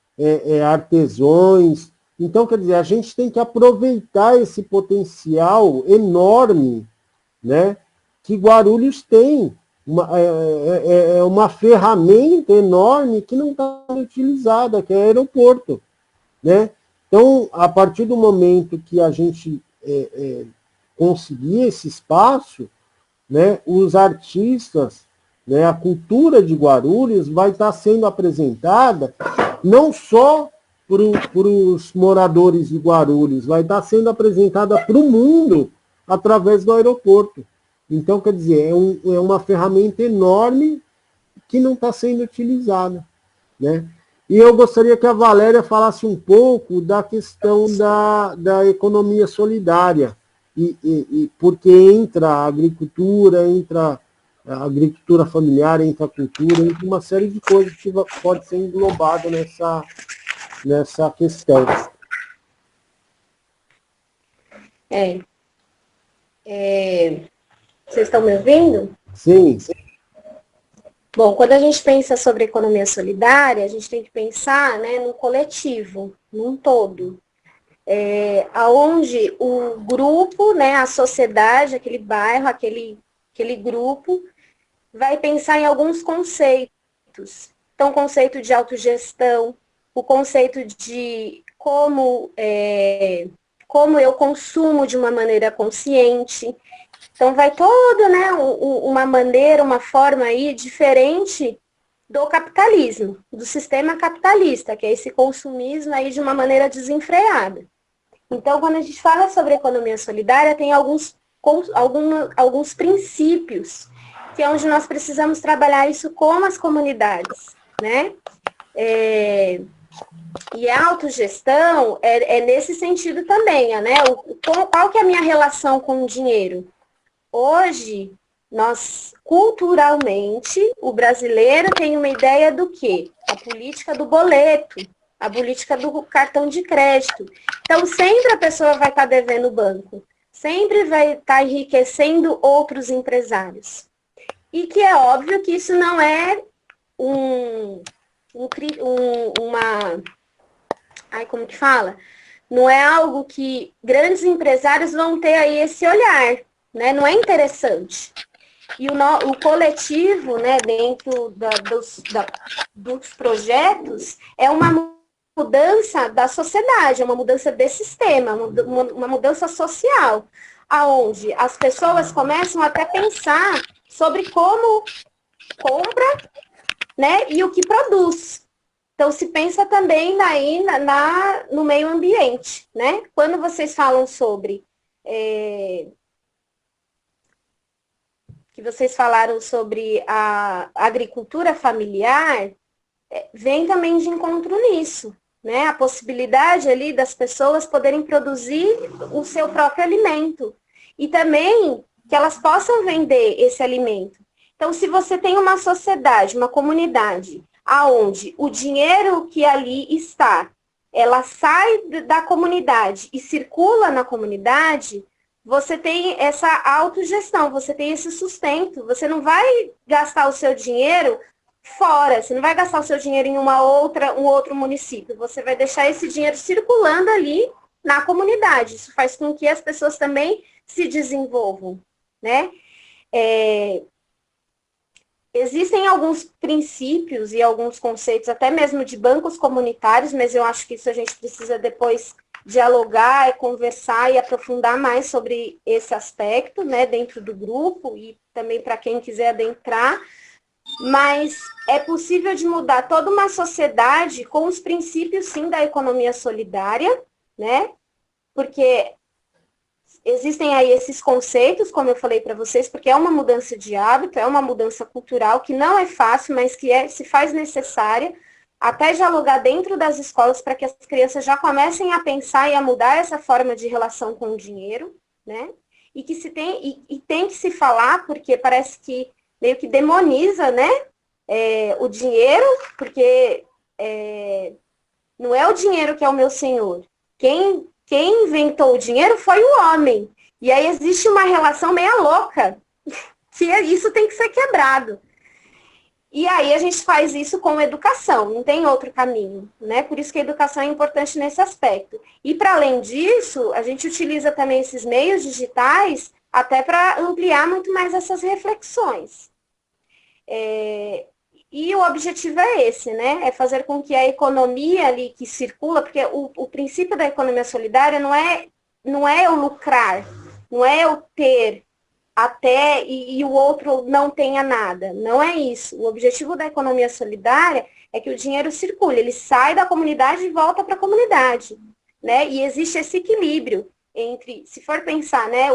artesãos. Então, quer dizer, a gente tem que aproveitar esse potencial enorme, né, que Guarulhos tem. Uma ferramenta enorme que não está utilizada, que é o aeroporto, né? Então, a partir do momento que a gente conseguir esse espaço, né, os artistas, né, a cultura de Guarulhos vai estar sendo apresentada não só para os moradores de Guarulhos, vai estar sendo apresentada para o mundo através do aeroporto. Então, quer dizer, é uma ferramenta enorme que não está sendo utilizada, né? E eu gostaria que a Valéria falasse um pouco da questão da economia solidária, porque entra a agricultura, entra a agricultura familiar, entra a cultura, entra uma série de coisas que pode ser englobada nessa questão. Vocês estão me ouvindo? Sim. Bom, quando a gente pensa sobre economia solidária, a gente tem que pensar, né, no coletivo, num todo. Aonde o grupo, né, a sociedade, aquele bairro, aquele grupo, vai pensar em alguns conceitos. Então, o conceito de autogestão, o conceito de como eu consumo de uma maneira consciente. Então, vai todo, né, uma maneira, uma forma aí diferente do capitalismo, do sistema capitalista, que é esse consumismo aí de uma maneira desenfreada. Então, quando a gente fala sobre economia solidária, tem alguns princípios, que é onde nós precisamos trabalhar isso com as comunidades, né? E a autogestão é nesse sentido também, né? Qual que é a minha relação com o dinheiro? Hoje, culturalmente, o brasileiro tem uma ideia do quê? A política do boleto, a política do cartão de crédito. Então, sempre a pessoa vai estar devendo o banco, sempre vai estar enriquecendo outros empresários. E que é óbvio que isso não é como que fala? Não é algo que grandes empresários vão ter aí esse olhar, né? Não é interessante. E o coletivo, né, dentro dos projetos, é uma mudança da sociedade, é uma mudança de sistema, uma mudança social, aonde as pessoas começam até a pensar sobre como compra, né, e o que produz. Então, se pensa também aí no meio ambiente, né? Quando vocês falam sobre... que vocês falaram sobre a agricultura familiar, vem também de encontro nisso, né? A possibilidade ali das pessoas poderem produzir o seu próprio alimento. E também que elas possam vender esse alimento. Então, se você tem uma sociedade, uma comunidade, aonde o dinheiro que ali está, ela sai da comunidade e circula na comunidade, você tem essa autogestão, você tem esse sustento. Você não vai gastar o seu dinheiro fora, você não vai gastar o seu dinheiro em um outro município. Você vai deixar esse dinheiro circulando ali na comunidade. Isso faz com que as pessoas também se desenvolvam, né? Existem alguns princípios e alguns conceitos, até mesmo de bancos comunitários, mas eu acho que isso a gente precisa depois dialogar, conversar e aprofundar mais sobre esse aspecto, né, dentro do grupo e também para quem quiser adentrar. Mas é possível de mudar toda uma sociedade com os princípios, sim, da economia solidária, né? Porque existem aí esses conceitos, como eu falei para vocês, porque é uma mudança de hábito, é uma mudança cultural que não é fácil, mas que se faz necessária, até dialogar dentro das escolas para que as crianças já comecem a pensar e a mudar essa forma de relação com o dinheiro, né? E que tem que se falar, porque parece que meio que demoniza, né? O dinheiro, porque não é o dinheiro que é o meu senhor. Quem inventou o dinheiro foi o homem. E aí existe uma relação meio louca, que isso tem que ser quebrado. E aí a gente faz isso com educação, não tem outro caminho, né? Por isso que a educação é importante nesse aspecto. E para além disso, a gente utiliza também esses meios digitais até para ampliar muito mais essas reflexões. E o objetivo é esse, né? É fazer com que a economia ali que circula, porque o princípio da economia solidária não é o lucrar, não é o ter até e o outro não tenha nada. Não é isso. O objetivo da economia solidária é que o dinheiro circule, ele sai da comunidade e volta para a comunidade, né? E existe esse equilíbrio entre, se for pensar, né,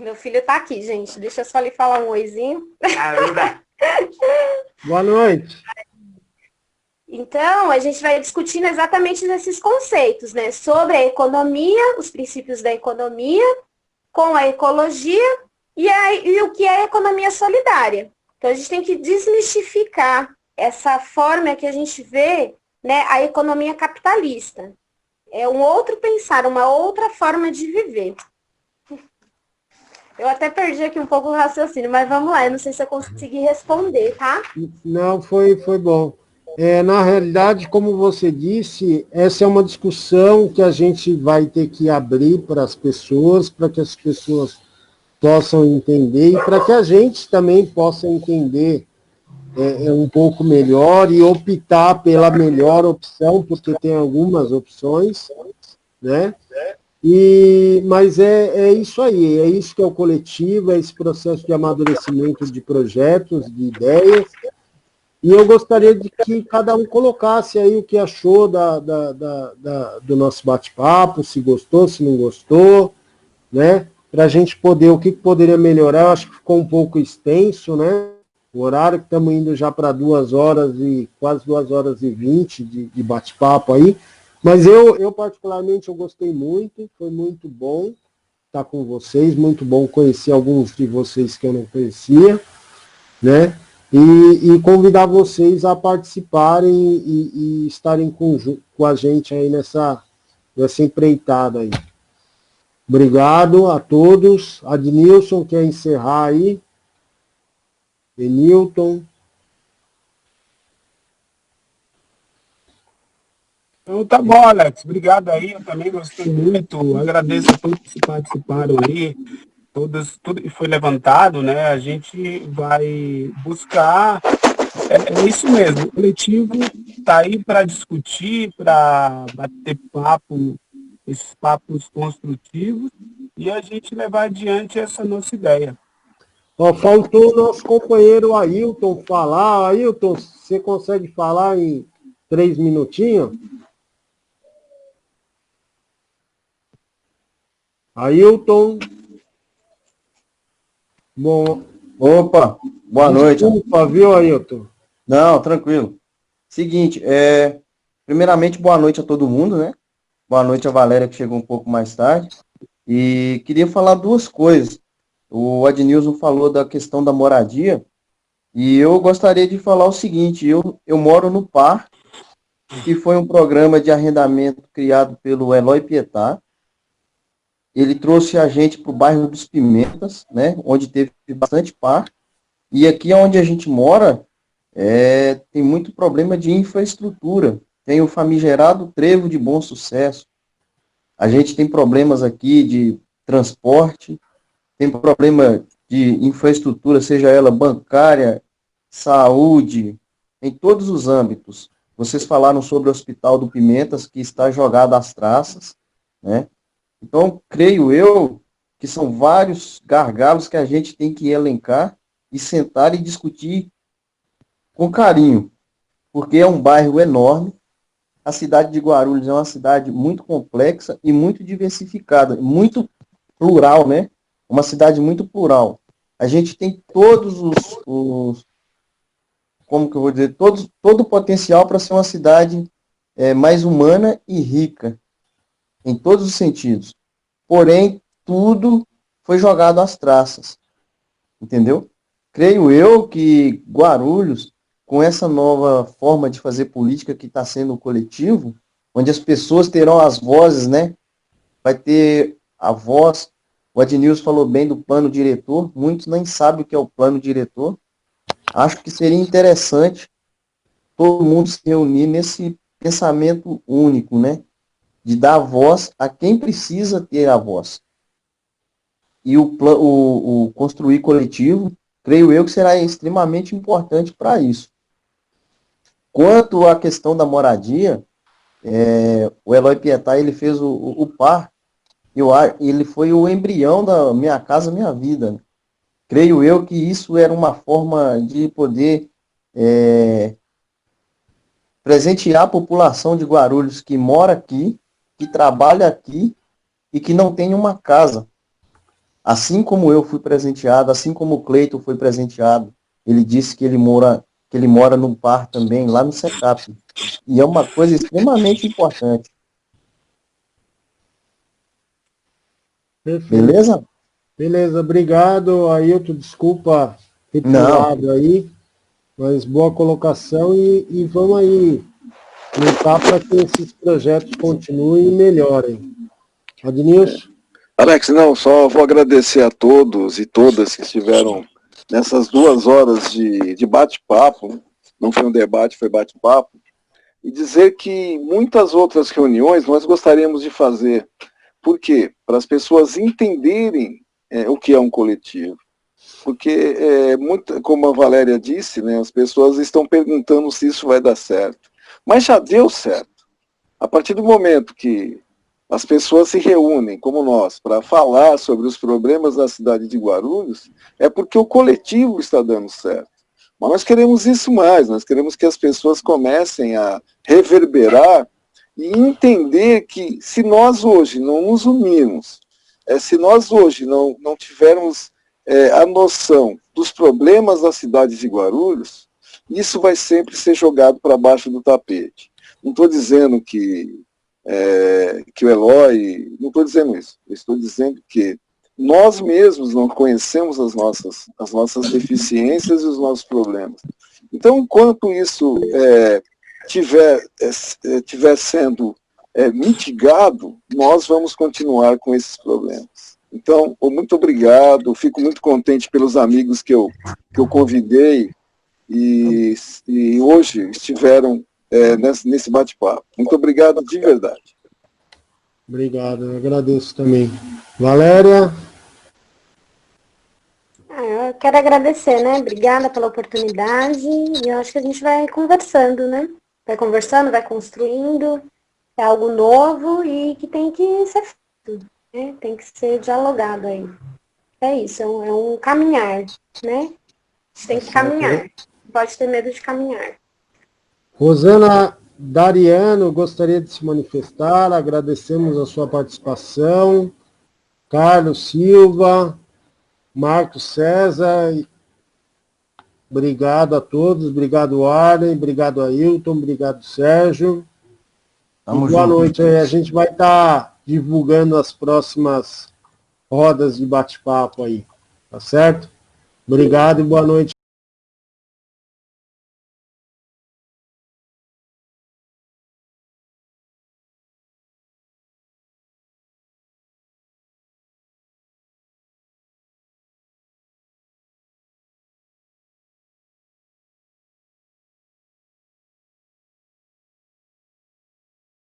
meu filho está aqui, gente, deixa eu só lhe falar um oizinho. Boa noite. Então, a gente vai discutindo exatamente nesses conceitos, né? Sobre a economia, os princípios da economia, com a ecologia e o que é a economia solidária. Então, a gente tem que desmistificar essa forma que a gente vê, né, a economia capitalista. É um outro pensar, uma outra forma de viver. Eu até perdi aqui um pouco o raciocínio, mas vamos lá, eu não sei se eu consegui responder, tá? Não, foi bom. Na realidade, como você disse, essa é uma discussão que a gente vai ter que abrir para as pessoas, para que as pessoas possam entender e para que a gente também possa entender um pouco melhor e optar pela melhor opção, porque tem algumas opções, né? Mas é isso aí, é isso que é o coletivo, é esse processo de amadurecimento de projetos, de ideias. E eu gostaria de que cada um colocasse aí o que achou do nosso bate-papo, se gostou, se não gostou, né? Para a gente poder, o que poderia melhorar. Eu acho que ficou um pouco extenso, né? O horário que estamos indo já para 2 horas e quase 2 horas e 20 de bate-papo aí. Mas eu particularmente, eu gostei muito, foi muito bom estar com vocês, muito bom conhecer alguns de vocês que eu não conhecia, né? E convidar vocês a participarem e estarem com a gente aí nessa empreitada aí. Obrigado a todos. Adnilson quer encerrar aí? Denilton. Então tá bom, Alex. Obrigado aí. Eu também gostei muito. Agradeço a todos que participaram aí. Tudo que foi levantado, né? A gente vai buscar É isso mesmo, o coletivo está aí para discutir, para bater papo, esses papos construtivos, e a gente levar adiante essa nossa ideia. Ó, faltou o nosso companheiro Ailton falar. Ailton, você consegue falar em 3 minutinhos? Ailton. Bom. Opa, boa noite. Desculpa, viu, Ailton? Não, tranquilo. Seguinte, primeiramente, boa noite a todo mundo, né? Boa noite a Valéria, que chegou um pouco mais tarde. E queria falar duas coisas. O Adnilson falou da questão da moradia, e eu gostaria de falar o seguinte: eu moro no Par, que foi um programa de arrendamento criado pelo Eloy Pietá. Ele trouxe a gente para o bairro dos Pimentas, né, onde teve bastante par. E aqui onde a gente mora, tem muito problema de infraestrutura. Tem o famigerado Trevo de Bom Sucesso. A gente tem problemas aqui de transporte, tem problema de infraestrutura, seja ela bancária, saúde, em todos os âmbitos. Vocês falaram sobre o Hospital do Pimentas, que está jogado às traças, né? Então, creio eu que são vários gargalos que a gente tem que elencar e sentar e discutir com carinho, porque é um bairro enorme. A cidade de Guarulhos é uma cidade muito complexa e muito diversificada, muito plural, né? Uma cidade muito plural. A gente tem todos como que eu vou dizer, todo o potencial para ser uma cidade mais humana e rica, em todos os sentidos. Porém, tudo foi jogado às traças, entendeu? Creio eu que Guarulhos, com essa nova forma de fazer política que está sendo coletivo, onde as pessoas terão as vozes, né? Vai ter a voz. O Adnilson falou bem do plano diretor, muitos nem sabem o que é o plano diretor. Acho que seria interessante todo mundo se reunir nesse pensamento único, né? De dar voz a quem precisa ter a voz. E o construir coletivo, creio eu que será extremamente importante para isso. Quanto à questão da moradia, o Eloy Pietá, ele fez o par, ele foi o embrião da Minha Casa Minha Vida. Creio eu que isso era uma forma de poder presentear a população de Guarulhos que mora aqui, que trabalha aqui e que não tem uma casa. Assim como eu fui presenteado, assim como o Cleiton foi presenteado, ele disse que ele mora num par também, lá no Secap. E é uma coisa extremamente importante. Perfeito. Beleza? Beleza, obrigado, Ailton, desculpa ter pulado aí, mas boa colocação e vamos aí lutar para que esses projetos continuem e melhorem. Adnilson? Alex, não, só vou agradecer a todos e todas que estiveram nessas 2 horas de bate-papo, não foi um debate, foi bate-papo, e dizer que muitas outras reuniões nós gostaríamos de fazer. Por quê? Para as pessoas entenderem o que é um coletivo. Porque, como a Valéria disse, né, as pessoas estão perguntando se isso vai dar certo. Mas já deu certo. A partir do momento que as pessoas se reúnem, como nós, para falar sobre os problemas da cidade de Guarulhos, é porque o coletivo está dando certo. Mas nós queremos isso mais, nós queremos que as pessoas comecem a reverberar e entender que se nós hoje não nos unirmos, se nós hoje não tivermos a noção dos problemas da cidade de Guarulhos, isso vai sempre ser jogado para baixo do tapete. Não estou dizendo que o Eloy, não estou dizendo isso, eu estou dizendo que nós mesmos não conhecemos as nossas deficiências e os nossos problemas. Então, enquanto isso tiver sendo mitigado, nós vamos continuar com esses problemas. Então, muito obrigado, fico muito contente pelos amigos que eu convidei e hoje estiveram nesse bate-papo. Muito obrigado de verdade. Obrigado, eu agradeço também. Valéria? Eu quero agradecer, né? Obrigada pela oportunidade. E eu acho que a gente vai conversando, né? Vai conversando, vai construindo. É algo novo e que tem que ser feito, né? Tem que ser dialogado aí. É isso, é um caminhar, né? A gente tem que caminhar. Não pode ter medo de caminhar. Rosana Dariano gostaria de se manifestar, agradecemos a sua participação. Carlos Silva, Marcos César, obrigado a todos, obrigado Arlen, obrigado Ailton, obrigado Sérgio. Tamo Boa junto. noite, a gente vai estar divulgando as próximas rodas de bate-papo aí, tá certo? Obrigado e boa noite.